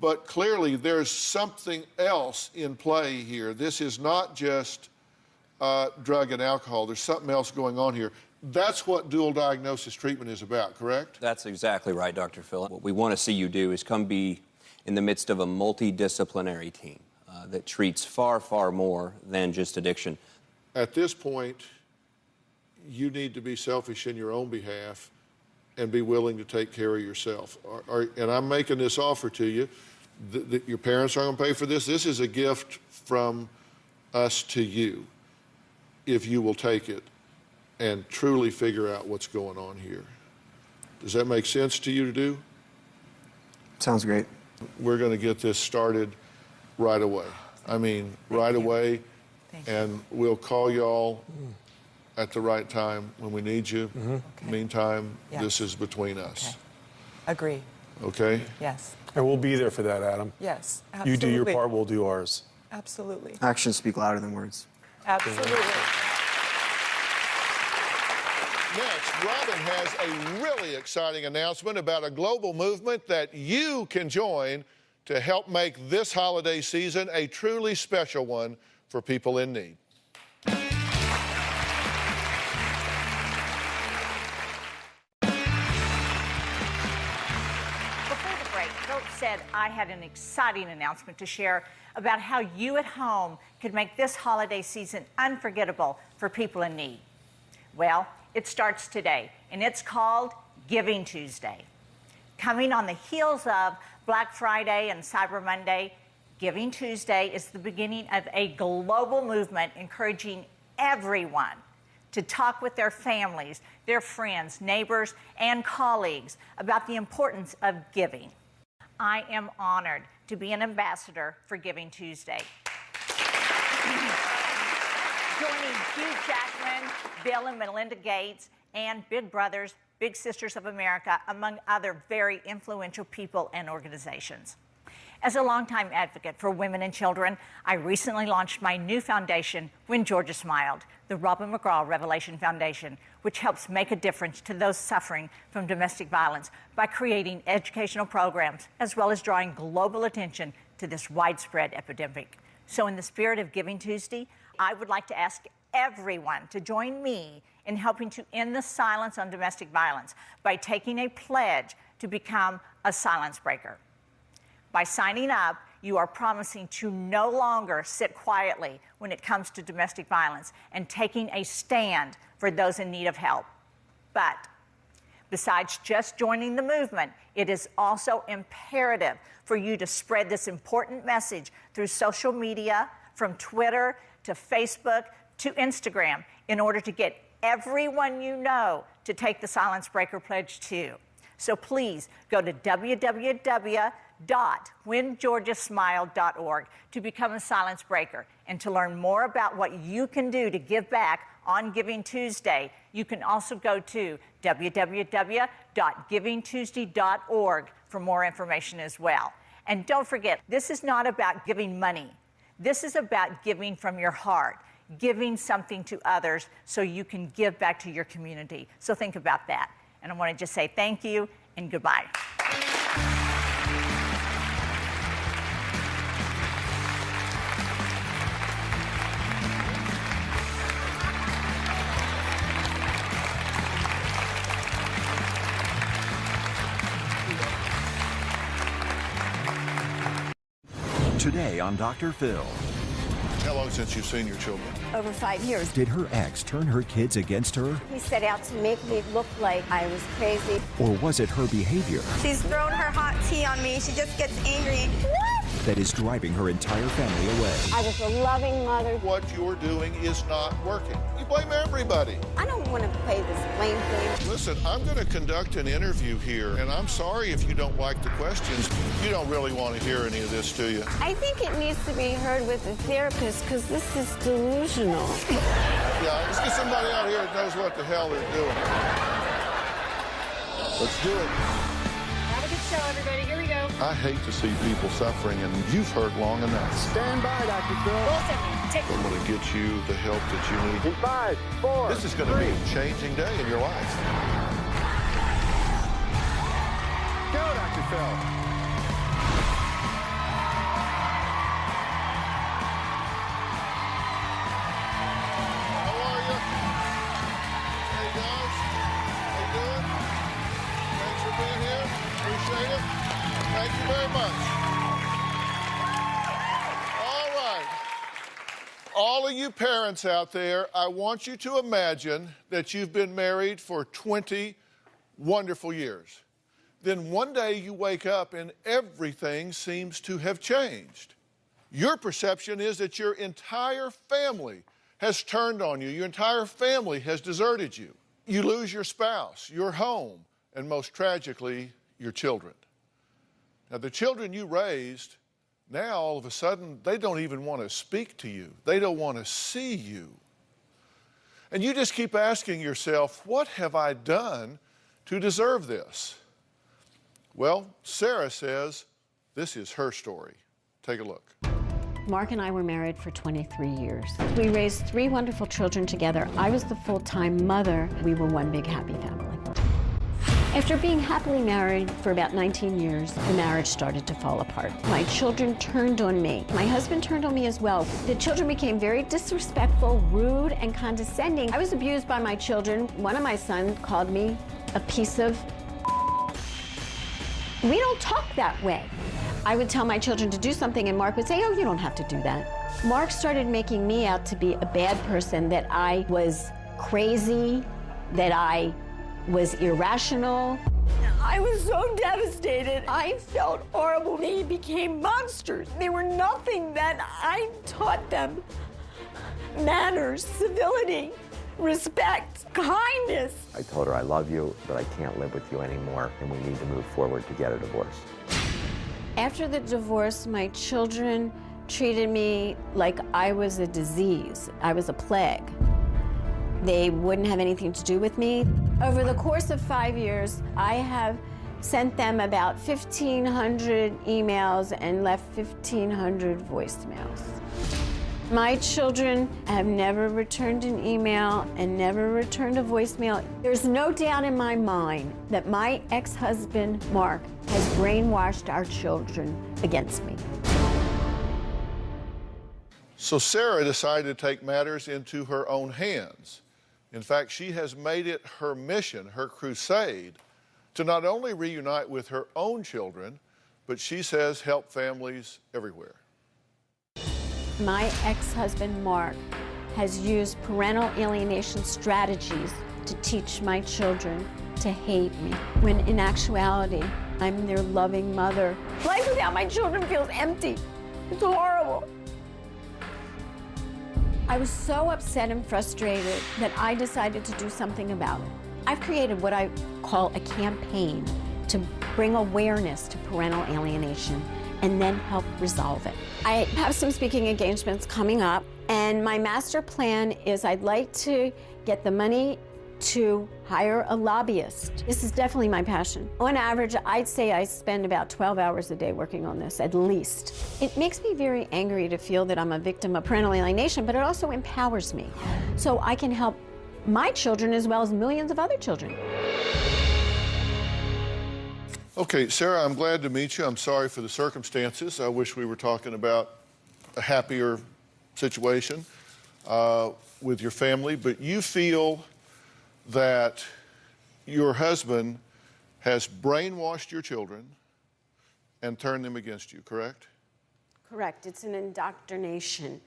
but clearly there's something else in play here. This is not just drug and alcohol. There's something else going on here. That's what dual diagnosis treatment is about, correct? That's exactly right, Dr. Phill. What we want to see you do is come be in the midst of a multidisciplinary team that treats far, far more than just addiction. At this point, you need to be selfish in your own behalf and be willing to take care of yourself. And I'm making this offer to you. Your parents aren't going to pay for this. This is a gift from us to you, if you will take it and truly figure out what's going on here. Does that make sense to you to do? Sounds great. We're going to get this started right away. I mean, right away. And we'll call y'all at the right time when we need you. Okay. Meantime, this is between us. Okay. Agree. Okay? Yes. And we'll be there for that, Adam. Yes, absolutely. You do your part, we'll do ours. Absolutely. Actions speak louder than words. Absolutely. Next, Robin has a really exciting announcement about a global movement that you can join to help make this holiday season a truly special one for people in need. Before the break, Phill said I had an exciting announcement to share about how you at home could make this holiday season unforgettable for people in need. Well, it starts today, and it's called Giving Tuesday. Coming on the heels of Black Friday and Cyber Monday, Giving Tuesday is the beginning of a global movement encouraging everyone to talk with their families, their friends, neighbors, and colleagues about the importance of giving. I am honored to be an ambassador for Giving Tuesday. Joining Hugh Jackman, Bill and Melinda Gates, and Big Brothers, Big Sisters of America, among other very influential people and organizations. As a longtime advocate for women and children, I recently launched my new foundation, When Georgia Smiled, the Robin McGraw Revelation Foundation, which helps make a difference to those suffering from domestic violence by creating educational programs, as well as drawing global attention to this widespread epidemic. So in the spirit of Giving Tuesday, I would like to ask everyone to join me in helping to end the silence on domestic violence by taking a pledge to become a silence breaker. By signing up, you are promising to no longer sit quietly when it comes to domestic violence and taking a stand for those in need of help. But besides just joining the movement, it is also imperative for you to spread this important message through social media, from Twitter to Facebook to Instagram, in order to get everyone you know to take the Silence Breaker Pledge too. So please go to www.whengeorgiasmiled.org to become a silence breaker. And to learn more about what you can do to give back on Giving Tuesday, you can also go to www.givingtuesday.org for more information as well. And don't forget, this is not about giving money. This is about giving from your heart, giving something to others so you can give back to your community. So think about that. And I want to just say thank you and goodbye. Today on Dr. Phill. How long since you've seen your children? Over 5 years. Did her ex turn her kids against her? He set out to make me look like I was crazy. Or was it her behavior She's thrown her hot tea on me. She just gets angry. that is driving her entire family away? I was a loving mother. What you're doing is not working. You blame everybody. I don't want to play this blame game. Listen, I'm going to conduct an interview here, and I'm sorry if you don't like the questions. You don't really want to hear any of this, do you? I think it needs to be heard with a therapist because this is delusional. Yeah, let's get somebody out here that knows what the hell they're doing. Let's do it. Have a good show, everybody. Here we go. I hate to see people suffering, and you've heard long enough. Stand by, Dr. Phill. I'm going to get you the help that you need. In 5, 4, This is going to be a changing day in your life. Go, Dr. Phill. How are you? Hey, guys. How you doing? Thanks for being here. Appreciate it. Thank you very much. All right. All of you parents out there, I want you to imagine that you've been married for 20 wonderful years. Then one day you wake up and everything seems to have changed. Your perception is that your entire family has turned on you. Your entire family has deserted you. You lose your spouse, your home, and most tragically, your children. Now, the children you raised, now all of a sudden, they don't even want to speak to you. They don't want to see you. And you just keep asking yourself, what have I done to deserve this? Well, Sarah says this is her story. Take a look. Mark and I were married for 23 years. We raised 3 wonderful children together. I was the full-time mother. We were one big happy family. After being happily married for about 19 years, the marriage started to fall apart. My children turned on me. My husband turned on me as well. The children became very disrespectful, rude, and condescending. I was abused by my children. One of my sons called me a piece of... We don't talk that way. I would tell my children to do something and Mark would say, oh, you don't have to do that. Mark started making me out to be a bad person, that I was crazy, that I was irrational. I was so devastated. I felt horrible. They became monsters. They were nothing that I taught them. Manners, civility, respect, kindness. I told her I love you, but I can't live with you anymore, and we need to move forward to get a divorce. After the divorce, my children treated me like I was a disease. I was a plague. They wouldn't have anything to do with me. Over the course of 5 years, I have sent them about 1,500 emails and left 1,500 voicemails. My children have never returned an email and never returned a voicemail. There's no doubt in my mind that my ex-husband, Mark, has brainwashed our children against me. So Sarah decided to take matters into her own hands. In fact, she has made it her mission, her crusade, to not only reunite with her own children, but she says help families everywhere. My ex-husband, Mark, has used parental alienation strategies to teach my children to hate me, when in actuality, I'm their loving mother. Life without my children feels empty. It's horrible. I was so upset and frustrated that I decided to do something about it. I've created what I call a campaign to bring awareness to parental alienation and then help resolve it. I have some speaking engagements coming up, and my master plan is I'd like to get the money to hire a lobbyist. This is definitely my passion. On average, I'd say I spend about 12 hours a day working on this, at least. It makes me very angry to feel that I'm a victim of parental alienation, but it also empowers me, so I can help my children as well as millions of other children. Okay, Sarah, I'm glad to meet you. I'm sorry for the circumstances. I wish we were talking about a happier situation with your family, but you feel that your husband has brainwashed your children and turned them against you, correct? Correct. It's an indoctrination.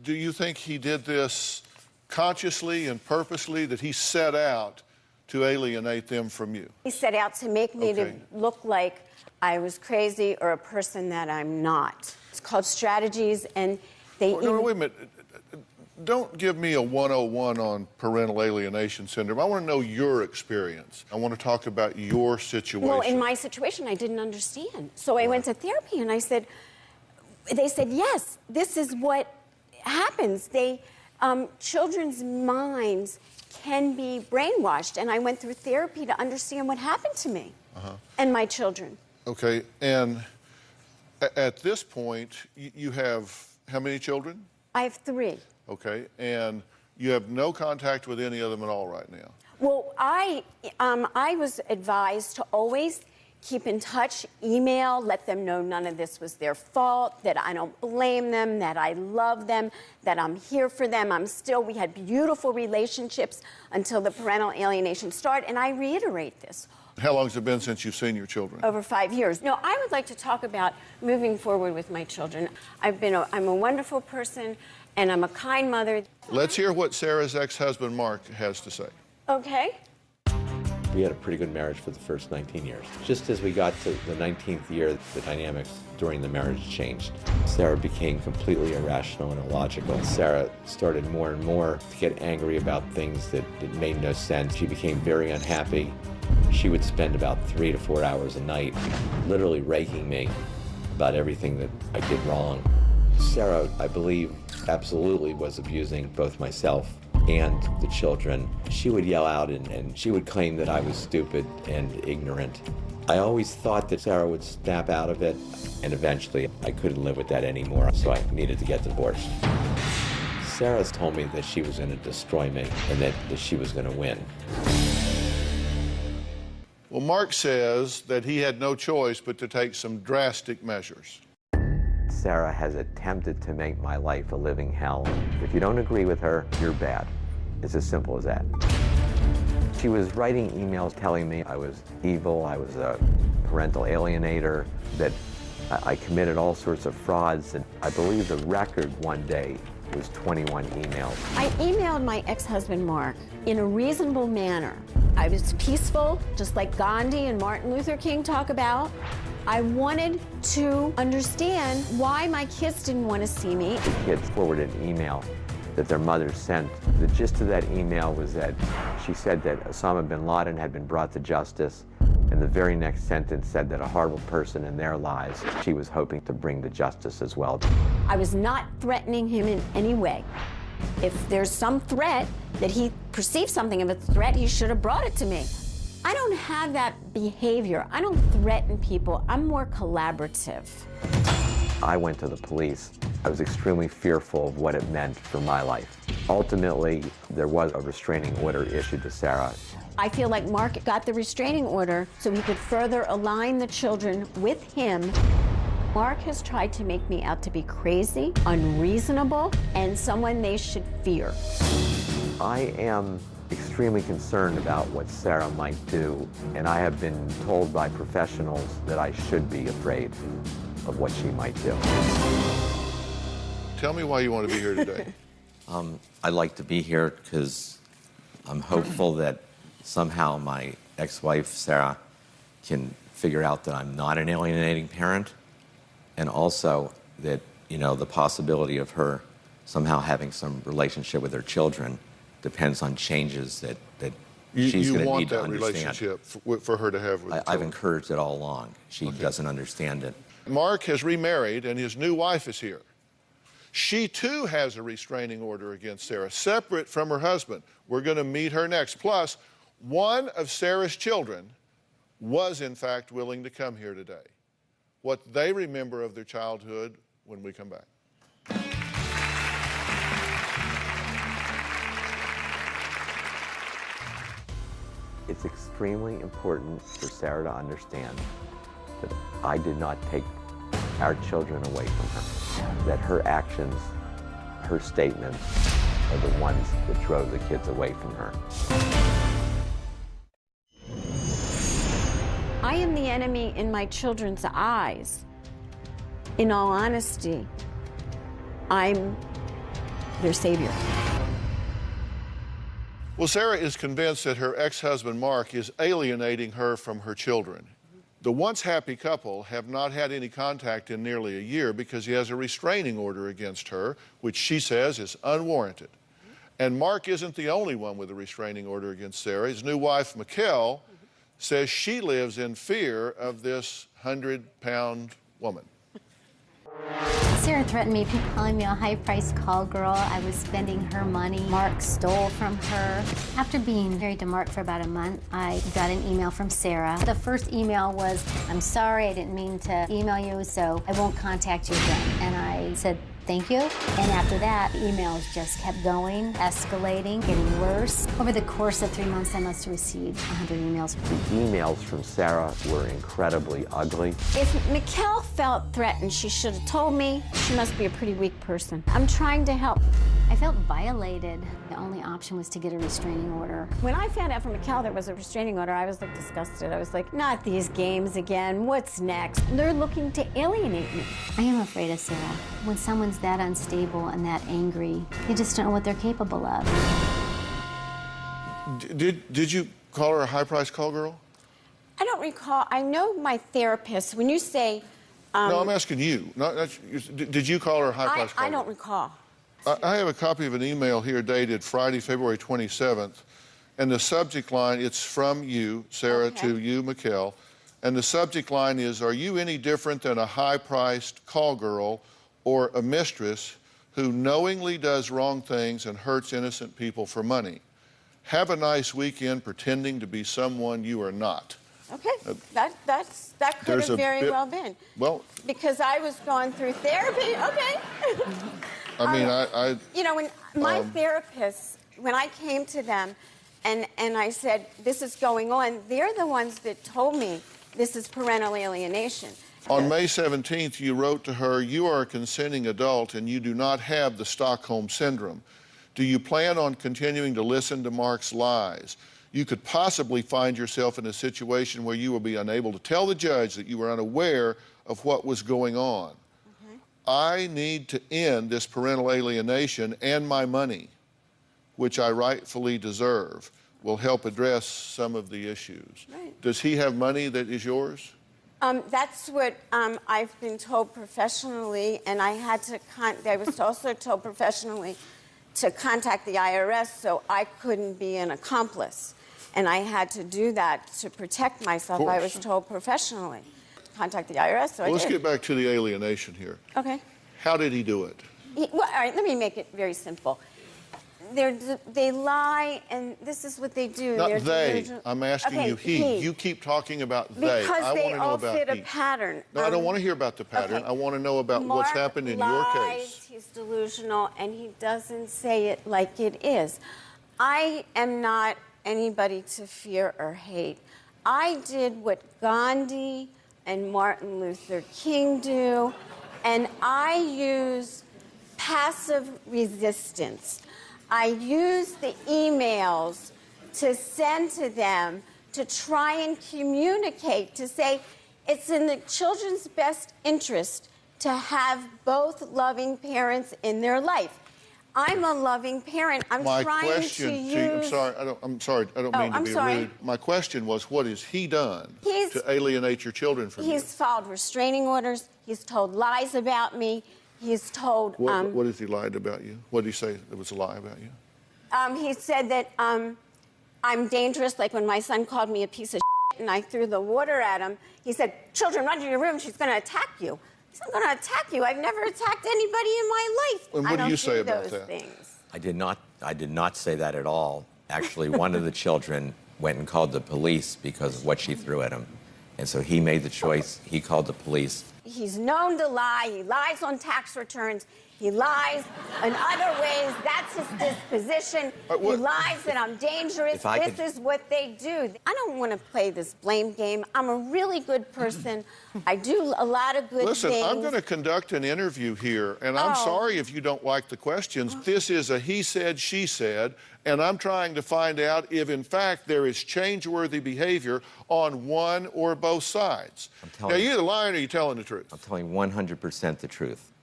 Do you think he did this consciously and purposely, that he set out to alienate them from you? He set out to make me to look like I was crazy or a person that I'm not. It's called strategies, and they No, wait a minute. Don't give me a 101 on parental alienation syndrome. I want to know your experience. I want to talk about your situation. Well, in my situation, I didn't understand. So I went to therapy, and they said, yes, this is what happens. Children's minds can be brainwashed, and I went through therapy to understand what happened to me and my children. Okay, and at this point, you have how many children? I have 3. Okay, and you have no contact with any of them at all right now? Well, I was advised to always keep in touch, email, let them know none of this was their fault, that I don't blame them, that I love them, that I'm here for them. We had beautiful relationships until the parental alienation started, and I reiterate this. How long has it been since you've seen your children? Over 5 years. No, I would like to talk about moving forward with my children. I'm a wonderful person, and I'm a kind mother. Let's hear what Sarah's ex-husband, Mark, has to say. Okay. We had a pretty good marriage for the first 19 years. Just as we got to the 19th year, the dynamics during the marriage changed. Sarah became completely irrational and illogical. Sarah started more and more to get angry about things that made no sense. She became very unhappy. She would spend about 3 to 4 hours a night literally raking me about everything that I did wrong. Sarah, I believe, absolutely was abusing both myself and the children. She would yell out and she would claim that I was stupid and ignorant. I always thought that Sarah would snap out of it, and eventually I couldn't live with that anymore, so I needed to get divorced. Sarah's told me that she was going to destroy me and that she was going to win. Well, Mark says that he had no choice but to take some drastic measures. Sarah has attempted to make my life a living hell. If you don't agree with her, you're bad. It's as simple as that. She was writing emails telling me I was evil, I was a parental alienator, that I committed all sorts of frauds, and I believe the record one day was 21 emails. I emailed my ex-husband, Mark, in a reasonable manner. I was peaceful, just like Gandhi and Martin Luther King talk about. I wanted to understand why my kids didn't want to see me. The kids forwarded an email that their mother sent. The gist of that email was that she said that Osama bin Laden had been brought to justice, and the very next sentence said that a horrible person in their lives she was hoping to bring to justice as well. I was not threatening him in any way. If there's some threat that he perceived something of a threat, he should have brought it to me. I don't have that behavior. I don't threaten people. I'm more collaborative. I went to the police. I was extremely fearful of what it meant for my life. Ultimately, there was a restraining order issued to Sarah. I feel like Mark got the restraining order so he could further align the children with him. Mark has tried to make me out to be crazy, unreasonable, and someone they should fear. I am extremely concerned about what Sarah might do, and I have been told by professionals that I should be afraid of what she might do. Tell me why you want to be here today. I'd like to be here because I'm hopeful that somehow my ex-wife, Sarah, can figure out that I'm not an alienating parent, and also that, you know, the possibility of her somehow having some relationship with her children depends on changes that she's going to need to understand. You want that relationship for her to have with I've encouraged it all along. She doesn't understand it. Mark has remarried, and his new wife is here. She, too, has a restraining order against Sarah, separate from her husband. We're going to meet her next. Plus, one of Sarah's children was, in fact, willing to come here today. What they remember of their childhood when we come back. It's extremely important for Sarah to understand that I did not take our children away from her, that her actions, her statements are the ones that drove the kids away from her. I am the enemy in my children's eyes. In all honesty, I'm their savior. Well, Sarah is convinced that her ex-husband, Mark, is alienating her from her children. The once happy couple have not had any contact in nearly a year because he has a restraining order against her, which she says is unwarranted. And Mark isn't the only one with a restraining order against Sarah. His new wife, Phill, says she lives in fear of this 100-pound woman. Sarah threatened me, calling me a high-priced call girl. I was spending her money. Mark stole from her. After being married to Mark for about a month, I got an email from Sarah. The first email was, "I'm sorry, I didn't mean to email you, so I won't contact you again." And I said, "Thank you." And after that, emails just kept going, escalating, getting worse. Over the course of 3 months, I must have received 100 emails. The emails from Sarah were incredibly ugly. If Phill felt threatened, she should have told me. She must be a pretty weak person. I'm trying to help. I felt violated. The only option was to get a restraining order. When I found out from Phill there was a restraining order, I was like disgusted. I was like, not these games again. What's next? They're looking to alienate me. I am afraid of Sarah. When someone's that unstable and that angry, they just don't know what they're capable of. Did you call her a high-priced call girl? I don't recall. I know my therapist, when you say... no, I'm asking you. Did you call her a high-priced call girl? I don't recall. I have a copy of an email here dated Friday, February 27th, and the subject line, it's from you, Sarah, to you, Phill, and the subject line is, "Are you any different than a high-priced call girl or a mistress who knowingly does wrong things and hurts innocent people for money? Have a nice weekend pretending to be someone you are not." Okay, that could have very well been. Well, because I was going through therapy. Okay. I mean, you know, when my therapist, when I came to them and I said, this is going on, they're the ones that told me this is parental alienation. On May 17th, you wrote to her, "You are a consenting adult and you do not have the Stockholm Syndrome. Do you plan on continuing to listen to Mark's lies? You could possibly find yourself in a situation where you will be unable to tell the judge that you were unaware of what was going on. I need to end this parental alienation, and my money, which I rightfully deserve, will help address some of the issues." Right. Does he have money that is yours? That's what I've been told professionally, and I was also told professionally to contact the IRS, so I couldn't be an accomplice. And I had to do that to protect myself. I was told professionally. Contact the IRS, so I did. Let's get back to the alienation here. Okay. How did he do it? Well, all right, let me make it very simple. they lie, and this is what they do. Not They're they. delusional. I'm asking Okay, you he. You keep talking about they. Because I they want to know all about fit he. a pattern. No, I don't want to hear about the pattern. okay. I want to know about what's happened in your case. He's delusional, and he doesn't say it like it is. I am not anybody to fear or hate. I did what Gandhi and Martin Luther King do, and I use passive resistance. I use the emails to send to them to try and communicate, to say it's in the children's best interest to have both loving parents in their life. I'm a loving parent. I'm My trying question to to use... you, I'm sorry, I don't mean to be rude. My question was, what has he done to alienate your children from you? He's filed restraining orders. He's told lies about me. He's told... What has he lied about you? What did he say that was a lie about you? He said that I'm dangerous, like when my son called me a piece of shit and I threw the water at him. He said, children, run to your room. She's going to attack you. He's not going to attack you. I've never attacked anybody in my life. And what do you say about those that? Things. I did not say that at all. Actually, one of the children went and called the police because of what she threw at him. And so he made the choice. He called the police. He's known to lie. He lies on tax returns. He lies in other ways. That's his disposition. He lies that I'm dangerous. This is what they do. I don't want to play this blame game. I'm a really good person. I do a lot of good things. Listen, I'm going to conduct an interview here, and I'm sorry if you don't like the questions. This is a he said, she said, and I'm trying to find out if, in fact, there is change-worthy behavior on one or both sides. Now, you either lying or you're telling the truth. I'm telling 100% the truth.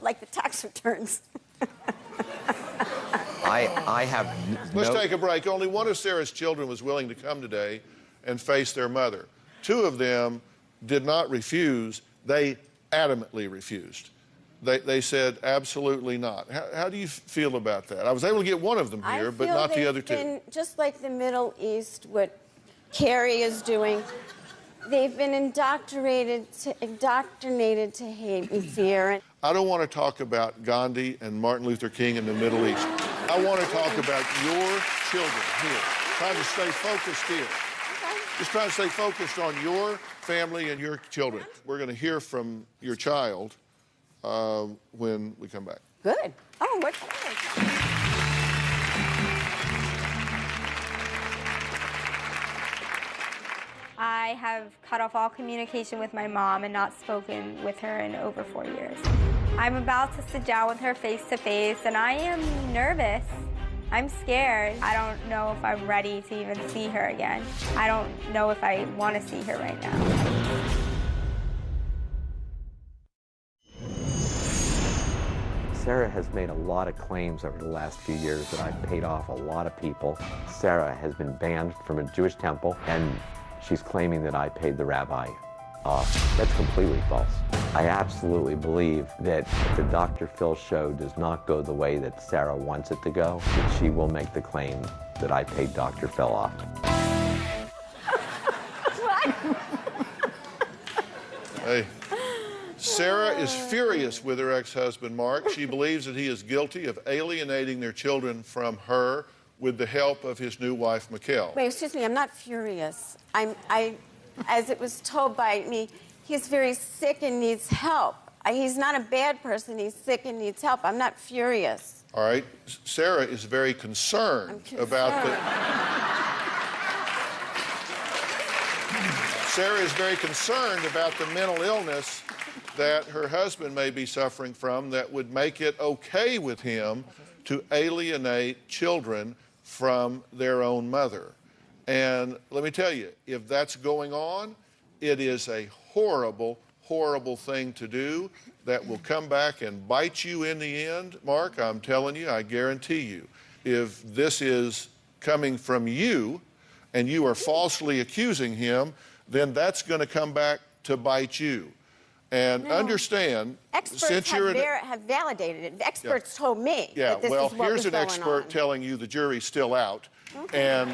Like the tax returns. I have Let's take a break. Only one of Sarah's children was willing to come today and face their mother. Two of them did not refuse. They adamantly refused. They said absolutely not. How do you feel about that? I was able to get one of them here, but not the other two. Just like the Middle East, what Carrie is doing, they've been indoctrinated to hate and fear. I don't want to talk about Gandhi and Martin Luther King in the Middle East. I want to talk about your children here. Trying to stay focused here. Just trying to stay focused on your family and your children. We're going to hear from your child when we come back. Good. Oh, what? I have cut off all communication with my mom and not spoken with her in over 4 years. I'm about to sit down with her face to face, and I am nervous. I'm scared. I don't know if I'm ready to even see her again. I don't know if I want to see her right now. Sarah has made a lot of claims over the last few years that I've paid off a lot of people. Sarah has been banned from a Jewish temple, and she's claiming that I paid the rabbi off. That's completely false. I absolutely believe that if the Dr. Phill show does not go the way that Sarah wants it to go, that she will make the claim that I paid Dr. Phill off. Hey, Sarah is furious with her ex-husband, Mark. She believes that he is guilty of alienating their children from her with the help of his new wife, Mikkel. Wait, excuse me, I'm not furious. As it was told by me, he's very sick and needs help. He's not a bad person, he's sick and needs help. I'm not furious. All right, Sarah is very concerned about the... Sarah is very concerned about the mental illness that her husband may be suffering from that would make it okay with him to alienate children from their own mother. And let me tell you, if that's going on, it is a horrible, horrible thing to do that will come back and bite you in the end. Mark, I'm telling you, I guarantee you, if this is coming from you and you are falsely accusing him, then that's going to come back to bite you. And understand, experts have validated it. Experts told me that this is what here's was an going expert on. telling you the jury's still out. Okay. And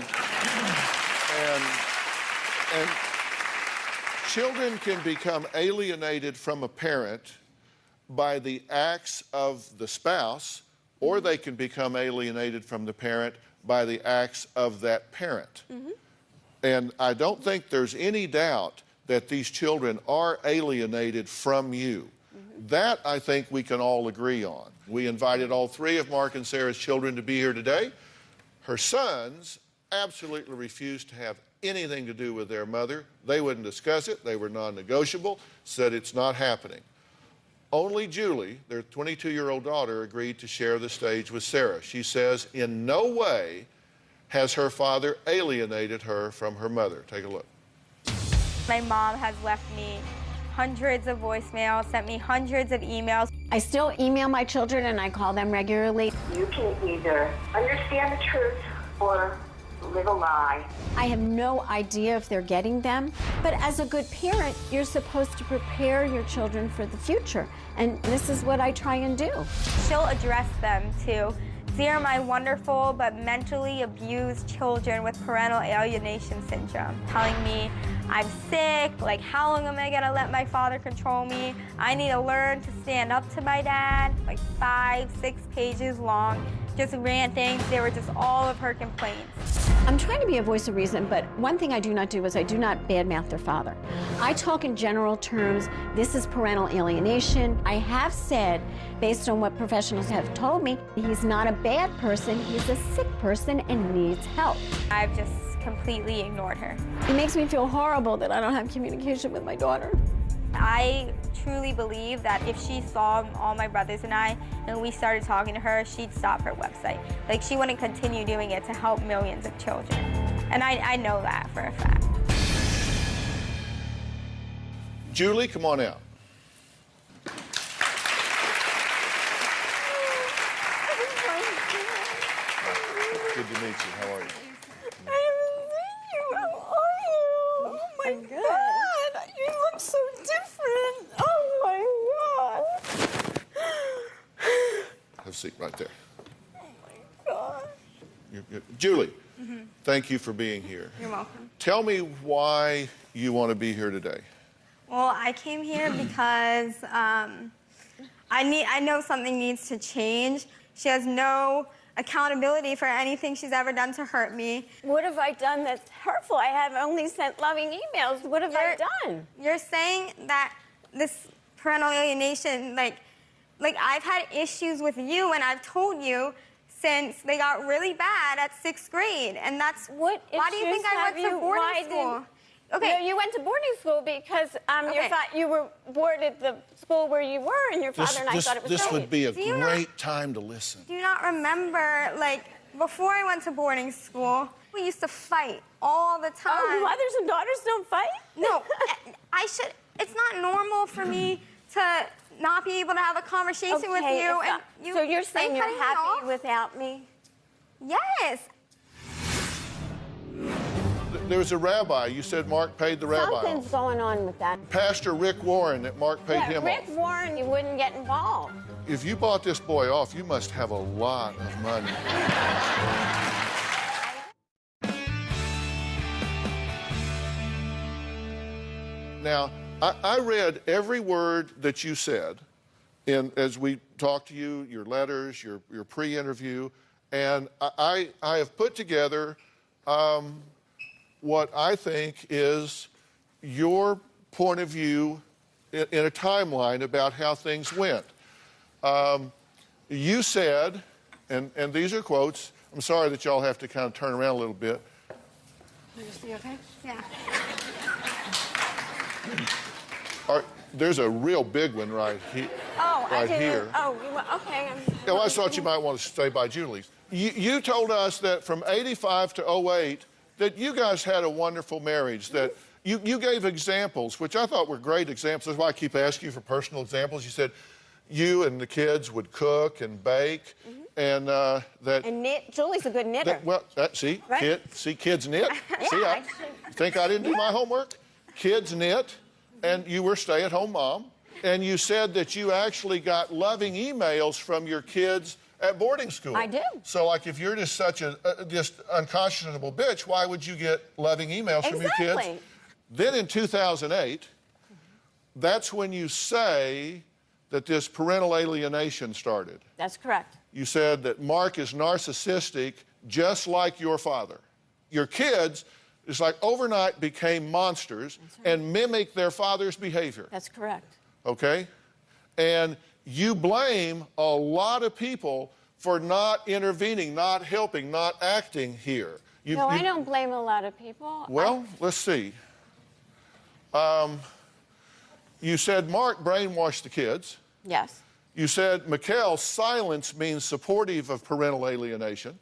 children can become alienated from a parent by the acts of the spouse or they can become alienated from the parent by the acts of that parent. And I don't think there's any doubt that these children are alienated from you. That, I think, we can all agree on. We invited all three of Mark and Sarah's children to be here today. Her sons absolutely refused to have anything to do with their mother. They wouldn't discuss it. They were non-negotiable, said it's not happening. Only Julie, their 22-year-old daughter, agreed to share the stage with Sarah. She says in no way has her father alienated her from her mother. Take a look. My mom has left me hundreds of voicemails, sent me hundreds of emails. I still email my children and I call them regularly. You can either understand the truth or live a lie. I have no idea if they're getting them, but as a good parent, you're supposed to prepare your children for the future, and this is what I try and do. She'll address them too. These are my wonderful but mentally abused children with parental alienation syndrome, telling me I'm sick, like how long am I gonna let my father control me? I need to learn to stand up to my dad, like 5, 6 pages long, just ranting. They were just all of her complaints. I'm trying to be a voice of reason, but one thing I do not do is I do not badmouth their father. I talk in general terms. This is parental alienation. I have said, based on what professionals have told me, he's not a bad person, he's a sick person and needs help. I've just completely ignored her. It makes me feel horrible that I don't have communication with my daughter. I truly believe that if she saw all my brothers and I, and we started talking to her, she'd stop her website. Like, she wouldn't continue doing it to help millions of children. And I know that for a fact. Julie, come on out. Good to meet you. How are you? Oh my God, you look so different. Oh my God. Have a seat right there. Oh my God. You're Julie, thank you for being here. You're welcome. Tell me why you want to be here today. Well, I came here because I know something needs to change. She has no accountability for anything she's ever done to hurt me. What have I done that's hurtful? I have only sent loving emails. What have I done? You're saying that this parental alienation, like I've had issues with you, and I've told you since they got really bad at 6th grade, and that's what. Why do you think I went to boarding school? Okay, you went to boarding school because you were bored at the school where you were, and your father and I thought it was This great. would be a great time to listen. Do you not remember, like, before I went to boarding school, we used to fight all the time. Oh, mothers and daughters don't fight? No, it's not normal for me to not be able to have a conversation with you. So you're saying you're happy without me? Yes. There was a rabbi. You said Mark paid the rabbi Something's off. going on with that. Pastor Rick Warren, that Mark paid him Rick off. Warren, you wouldn't get involved. If you bought this boy off, you must have a lot of money. Now, I read every word that you said as we talked to you, your letters, your pre-interview, and I have put together what I think is your point of view in a timeline about how things went. You said, and these are quotes, I'm sorry that y'all have to kind of turn around a little bit. You okay? Yeah. There's a real big one right here. Oh, right I didn't. here. Oh, okay. Yeah, well, I thought you might want to stay by Julie's. You told us that from 85 to 08, that you guys had a wonderful marriage, that you gave examples, which I thought were great examples. That's why I keep asking you for personal examples. You said you and the kids would cook and bake, and And knit. Julie's a good knitter. See, Right? Kids knit. Yeah, See, I think I didn't do my homework? Kids knit, and you were stay-at-home mom, and you said that you actually got loving emails from your kids at boarding school. I do. So, like, if you're just such a just unconscionable bitch, why would you get loving emails from your kids? Then in 2008, that's when you say that this parental alienation started. That's correct. You said that Mark is narcissistic, just like your father. Your kids, it's like overnight became monsters and mimic their father's behavior. That's correct. Okay? And you blame a lot of people for not intervening, not helping, not acting here. I don't blame a lot of people. Well, let's see. You said Mark brainwashed the kids. Yes. You said Mikkel's silence means supportive of parental alienation.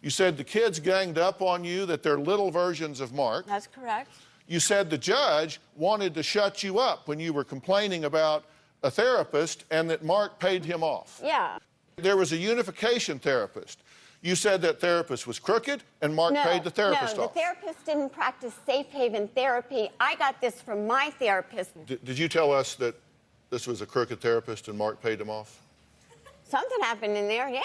You said the kids ganged up on you, that they're little versions of Mark. That's correct. You said the judge wanted to shut you up when you were complaining about a therapist and that Mark paid him off. Yeah. There was a unification therapist. You said that therapist was crooked and Mark paid the therapist off. The therapist didn't practice safe haven therapy. I got this from my therapist. Did you tell us that this was a crooked therapist and Mark paid him off? Something happened in there, yeah.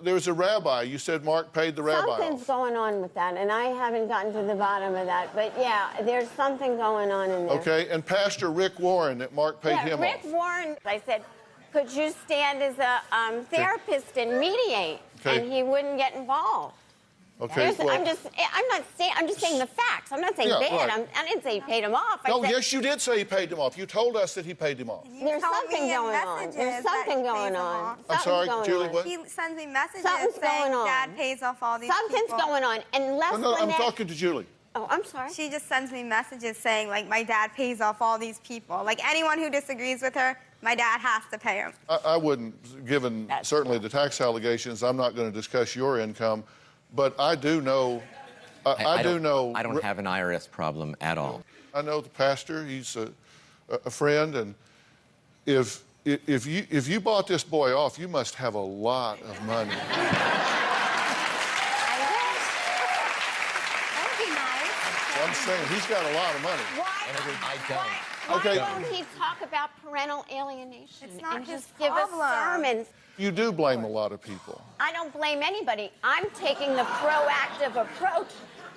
There was a rabbi. You said Mark paid the rabbi Something's off. going on with that, and I haven't gotten to the bottom of that. But yeah, there's something going on in there. Okay, and Pastor Rick Warren, that Mark paid him Rick off. Warren, I said, could you stand as a therapist and mediate? Okay. And he wouldn't get involved. Okay, I'm just saying the facts. I'm not saying bad. Right. I didn't say he paid him off. No, yes, you did say he paid him off. You told us that he paid him off. There's something going on. There's something going on. I'm sorry, Julie, what? He sends me messages Something's saying going on. Dad pays off all these Something's people. going on. Unless No, I'm Lynette- talking to Julie. Oh, I'm sorry. She just sends me messages saying, like, my dad pays off all these people. Like, anyone who disagrees with her, my dad has to pay him. I wouldn't, given certainly the tax allegations, I'm not going to discuss your income, but I do know, I don't have an IRS problem at all. I know the pastor, he's a friend, and if you bought this boy off, you must have a lot of money. I'm saying he's got a lot of money. Why won't he talk about parental alienation and just give us sermons? You do blame a lot of people. I don't blame anybody. I'm taking the proactive approach,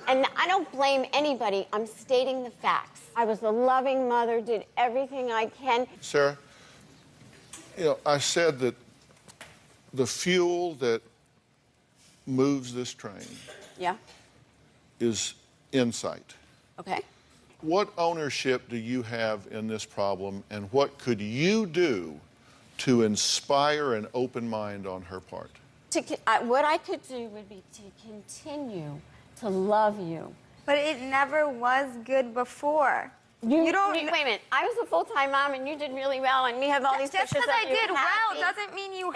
and I don't blame anybody. I'm stating the facts. I was a loving mother, did everything I can. Sarah, I said that the fuel that moves this train is insight. Okay. What ownership do you have in this problem, and what could you do to inspire an open mind on her part? What I could do would be to continue to love you. But it never was good before. You don't. Wait a minute. I was a full-time mom, and you did really well, and we have all these Just pictures because of I you did well happy. doesn't mean you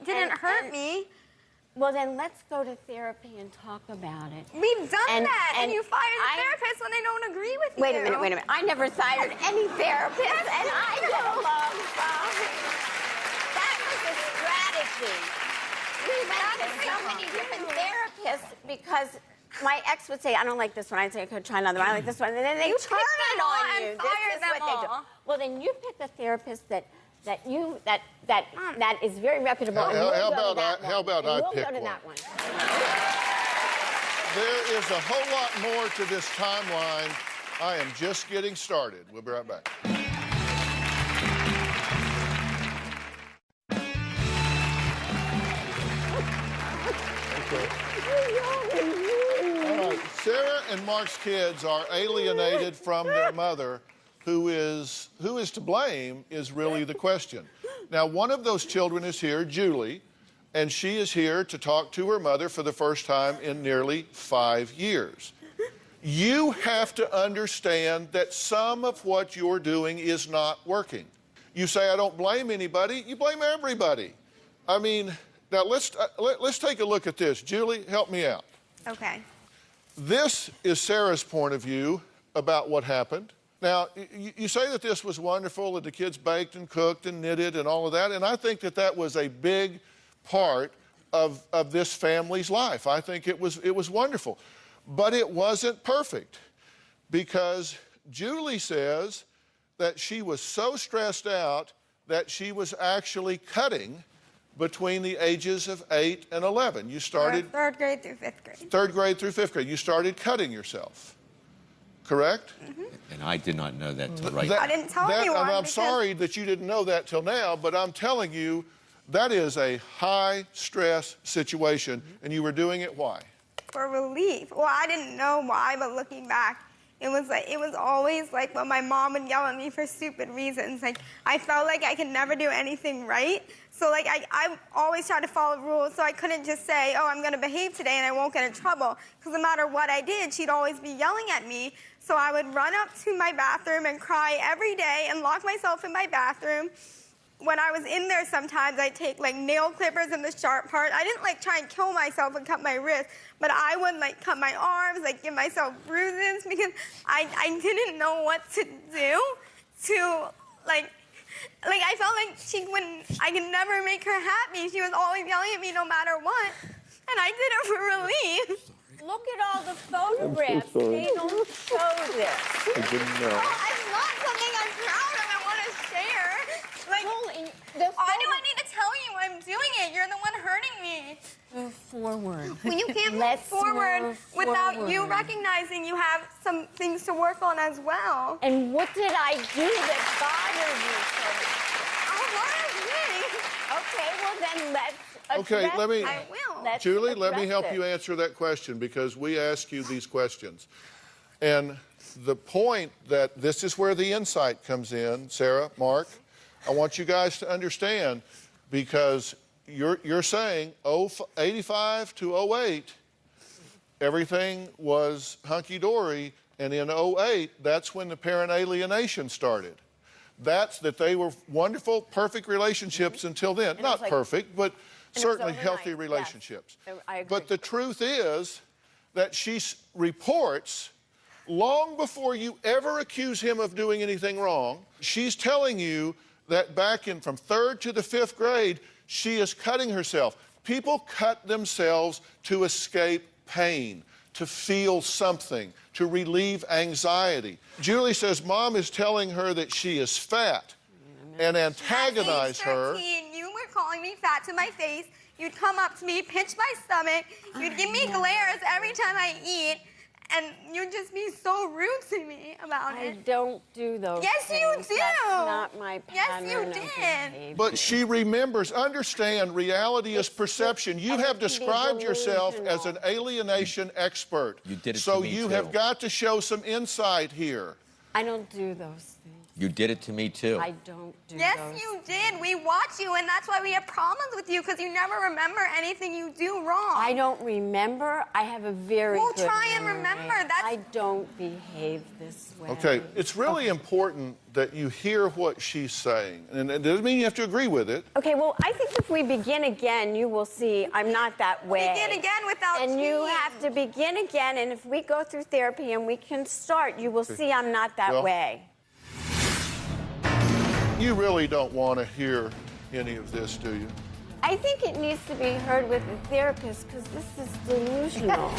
didn't hurt me. Well, then let's go to therapy and talk about it. We've done that, and you fire the therapist when they don't agree with you. Wait a minute. I never fired any therapist, and I get along fine. That was a strategy. We went to so many different therapists because my ex would say, I don't like this one. I'd say, I could try another one. I like this one. And then they turn it on you. This is what they do. Well, then you pick a therapist that is very reputable. How about I we'll pick go to one? that one. There is a whole lot more to this timeline. I am just getting started. We'll be right back. All right, Sarah and Mark's kids are alienated from their mother. Who is to blame is really the question. Now, one of those children is here, Julie, and she is here to talk to her mother for the first time in nearly 5 years. You have to understand that some of what you're doing is not working. You say, I don't blame anybody. You blame everybody. I mean, now let's take a look at this. Julie, help me out. Okay. This is Sarah's point of view about what happened. Now, you say that this was wonderful, that the kids baked and cooked and knitted and all of that, and I think that that was a big part of this family's life. I think it was wonderful. But it wasn't perfect, because Julie says that she was so stressed out that she was actually cutting between the ages of 8 and 11. You started... Third grade through fifth grade. Third grade through fifth grade. You started cutting yourself. correct? And I did not know that till right That- I didn't tell that- anyone I'm because- sorry that you didn't know that till now, but I'm telling you, that is a high-stress situation, and you were doing it why? For relief. Well, I didn't know why, but looking back, it was always like when my mom would yell at me for stupid reasons. Like I felt like I could never do anything right. So like I always tried to follow rules, so I couldn't just say, oh, I'm gonna behave today and I won't get in trouble. Because no matter what I did, she'd always be yelling at me. So I would run up to my bathroom and cry every day and lock myself in my bathroom. When I was in there, sometimes I'd take like nail clippers in the sharp part. I didn't like try and kill myself and cut my wrist, but I would like cut my arms, like give myself bruises because I didn't know what to do to like I felt like I could never make her happy. She was always yelling at me no matter what, and I did it for relief. Look at all the photographs. They don't show this. I didn't know. Well, it's not something I'm proud of. I want to share. Like, why do I need to tell you I'm doing it? You're the one hurting me. Move forward. When you can't move Let's forward move without you forward. recognizing you have some things to work on as well. And what did I do that bothered you so much? Okay, well then let's Okay, address let me, it. I will. Let's Julie, let me address help it. you answer that question because we ask you these questions. And the point that this is where the insight comes in, Sarah, Mark, I want you guys to understand because you're saying 85 to 08, everything was hunky-dory, and in 08, that's when the parent alienation started. That's that they were wonderful, perfect relationships until then. it Not was like- perfect, but was certainly overnight, healthy yes. relationships. I agree. But the truth is that she reports long before you ever accuse him of doing anything wrong. She's telling you that back in from 3rd to the 5th grade, she is cutting herself. People cut themselves to escape pain, to feel something, to relieve anxiety. Julie says mom is telling her that she is fat and antagonize At age her. 13, you were calling me fat to my face. You'd come up to me, pinch my stomach. You'd give me glares every time I eat. And you'd just be so rude to me about I it. don't do those Yes, you things. do. That's not my Yes, pattern you of did. behavior. But she remembers, understand, reality is perception. You have described yourself as an alienation expert. You did it so to me, you too. have got to show some insight here. I don't do those things. You did it to me, too. I don't do Yes, those. you did. We watch you, and that's why we have problems with you, because you never remember anything you do wrong. I don't remember. I have a very Well, good try and memory. remember. That's- I don't behave this way. Okay, it's really important that you hear what she's saying. And it doesn't mean you have to agree with it. Okay, well, I think if we begin again, you will see I'm not that way. Begin again without And you cheating. have to begin again, and if we go through therapy and we can start, you will see I'm not that Well- way. You really don't want to hear any of this, do you? I think it needs to be heard with a therapist because this is delusional.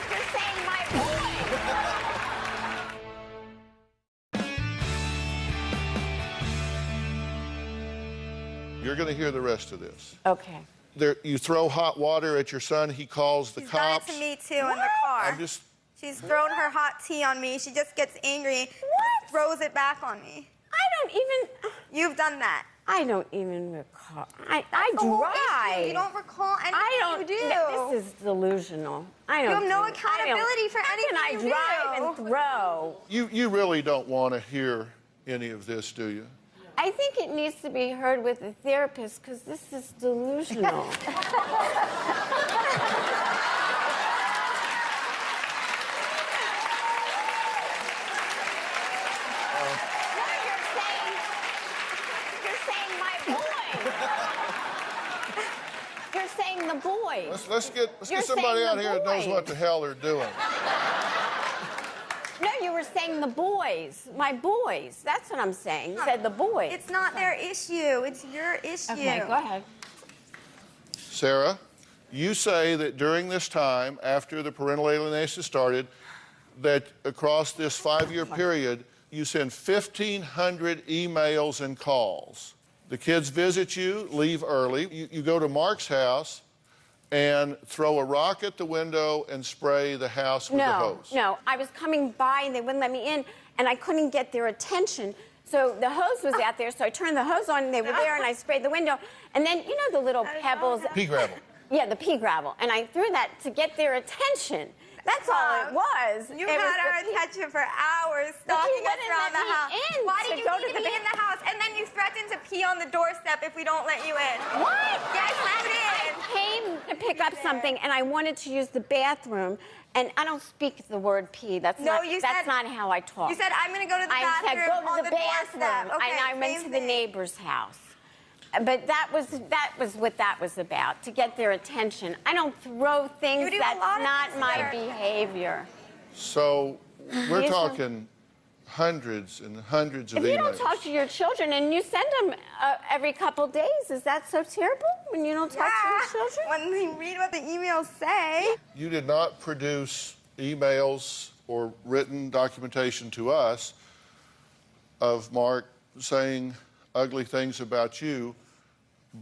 You're saying my You're going to hear the rest of this. Okay. You throw hot water at your son, he calls the She's done it cops. to me, too, in the car. I'm just... She's thrown her hot tea on me. She just gets angry, throws it back on me. I don't even... You've done that. I don't even recall. I the whole drive. issue. You don't recall anything I don't you do. This is delusional. I don't. You have no do- I don't- accountability for How anything can you I drive do? and throw? You really don't want to hear any of this, do you? I think it needs to be heard with a therapist because this is delusional. You're saying my boy. You're saying the boys. Let's get You're somebody saying out the here that knows boys. what the hell they're doing. No, you were saying the boys. My boys. That's what I'm saying. You said the boys. It's not their issue. It's your issue. Okay, go ahead. Sarah, you say that during this time, after the parental alienation started, that across this 5-year period, you send 1,500 emails and calls. The kids visit you, leave early. You go to Mark's house, and throw a rock at the window and spray the house with a hose? No, I was coming by and they wouldn't let me in, and I couldn't get their attention. So the hose was out there, so I turned the hose on and they were there, and I sprayed the window. And then, you know the little pebbles? Pea gravel. Yeah, the pea gravel. And I threw that to get their attention. That's all it was. You had our attention for hours, stalking us around the house. Why did you need to be in the house? And then you threatened to pee on the doorstep if we don't let you in. What? Yes, you did. I came to pick up something, and I wanted to use the bathroom. And I don't speak the word pee. That's not how I talk. You said, I'm going to go to the bathroom. I said, go to on the bathroom. bathroom. Okay, and I went to the neighbor's house. But that was what that was about, to get their attention. I don't throw things. That's not my behavior. So we're talking hundreds and hundreds of emails. If you don't talk to your children and you send them every couple days, is that so terrible when you don't talk to your children? When they read what the emails say. You did not produce emails or written documentation to us of Mark saying ugly things about you,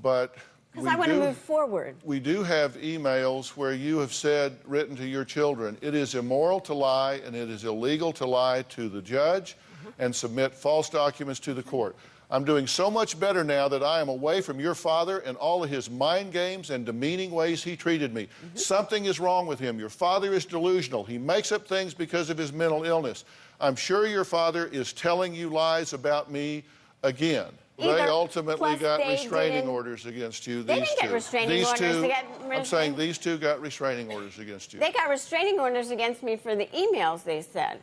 but because I want to move forward. We do have emails where you have said, written to your children, it is immoral to lie and it is illegal to lie to the judge and submit false documents to the court. I'm doing so much better now that I am away from your father and all of his mind games and demeaning ways he treated me. Something is wrong with him. Your father is delusional. He makes up things because of his mental illness. I'm sure your father is telling you lies about me again. They ultimately got restraining orders against you. They didn't get restraining orders. I'm saying these two got restraining orders against you. They got restraining orders against me for the emails, they said.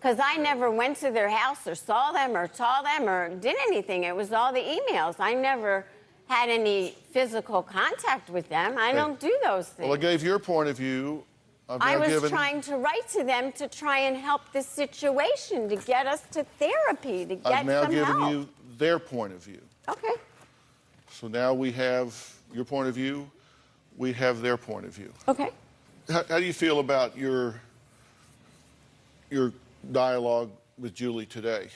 Because I never went to their house or saw them or did anything. It was all the emails. I never had any physical contact with them. I don't do those things. Well, I gave your point of view. I was trying to write to them to try and help this situation, to get us to therapy, to get some help. I've now given you their point of view. Okay. So now we have your point of view, we have their point of view. Okay. How do you feel about your dialogue with Julie today?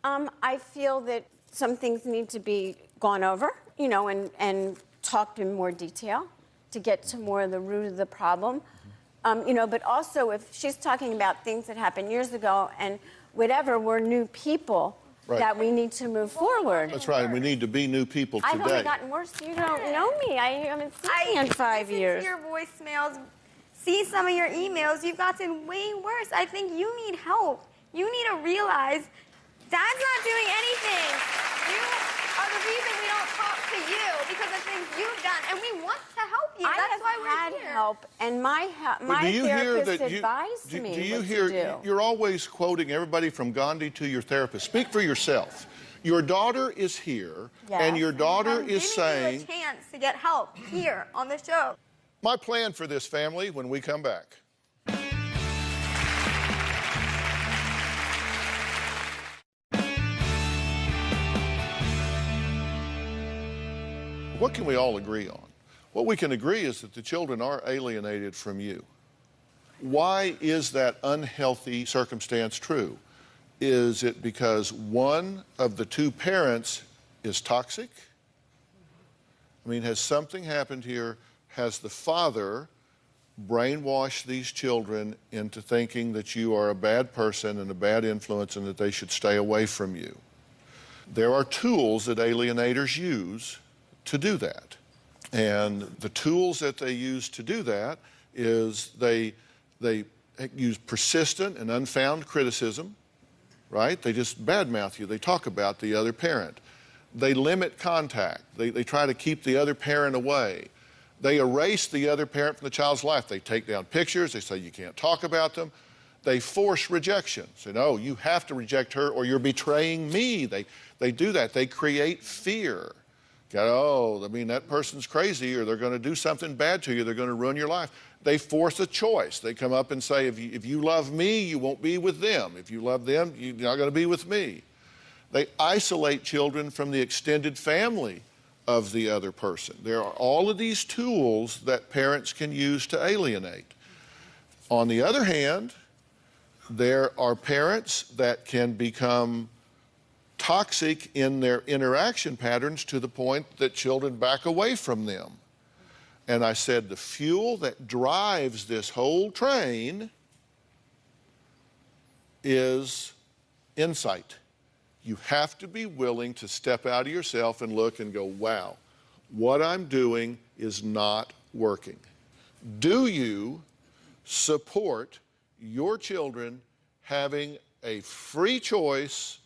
I feel that some things need to be gone over, you know, and talked in more detail to get to more of the root of the problem. You know, but also if she's talking about things that happened years ago and whatever, we're new people that we need to move forward. That's right. We need to be new people today. I've only gotten worse. You don't know me. I haven't seen you in 5 years. Your voicemails, see some of your emails. You've gotten way worse. I think you need help. You need to realize Dad's not doing anything. You are the reason we don't talk to you because of things you've done, and we want to help you. That's why we're here. Help, and my therapist advised me do you hear? You're always quoting everybody from Gandhi to your therapist. Speak for yourself. Your daughter is here, and your daughter is saying, I'm giving you a chance to get help here on the show. My plan for this family when we come back. What can we all agree on? What we can agree is that the children are alienated from you. Why is that unhealthy circumstance true? Is it because one of the two parents is toxic? I mean, has something happened here? Has the father brainwashed these children into thinking that you are a bad person and a bad influence and that they should stay away from you? There are tools that alienators use to do that. And the tools that they use to do that is they use persistent and unfound criticism, right? They just badmouth you. They talk about the other parent. They limit contact. They try to keep the other parent away. They erase the other parent from the child's life. They take down pictures. They say you can't talk about them. They force rejection. Say, no, you have to reject her or you're betraying me. They do that. They create fear. I mean, that person's crazy or they're going to do something bad to you. They're going to ruin your life. They force a choice. They come up and say, if you love me, you won't be with them. If you love them, you're not going to be with me. They isolate children from the extended family of the other person. There are all of these tools that parents can use to alienate. On the other hand, there are parents that can become toxic in their interaction patterns to the point that children back away from them. And I said, the fuel that drives this whole train is insight. You have to be willing to step out of yourself and look and go, wow, what I'm doing is not working. Do you support your children having a free choice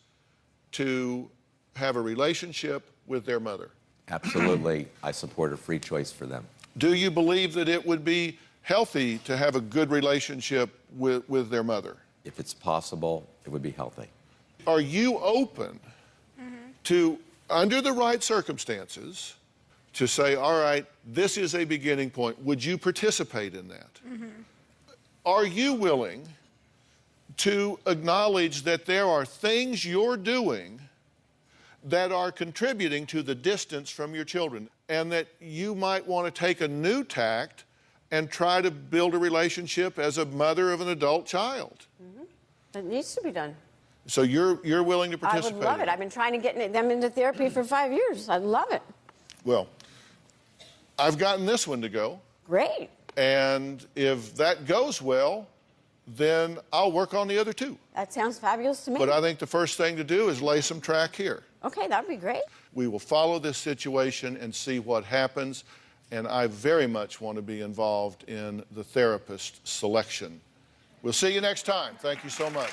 to have a relationship with their mother? Absolutely. I support a free choice for them. Do you believe that it would be healthy to have a good relationship with their mother? If it's possible, it would be healthy. Are you open to, under the right circumstances, to say, all right, this is a beginning point? Would you participate in that? Are you willing to acknowledge that there are things you're doing that are contributing to the distance from your children, and that you might want to take a new tact and try to build a relationship as a mother of an adult child? That needs to be done. So you're willing to I participate? would love it. I've been trying to get them into therapy for 5 years. I love it. Well, I've gotten this one to go. Great. And if that goes well, then I'll work on the other two. That sounds fabulous to me. But I think the first thing to do is lay some track here. Okay, that'd be great. We will follow this situation and see what happens. And I very much want to be involved in the therapist selection. We'll see you next time. Thank you so much.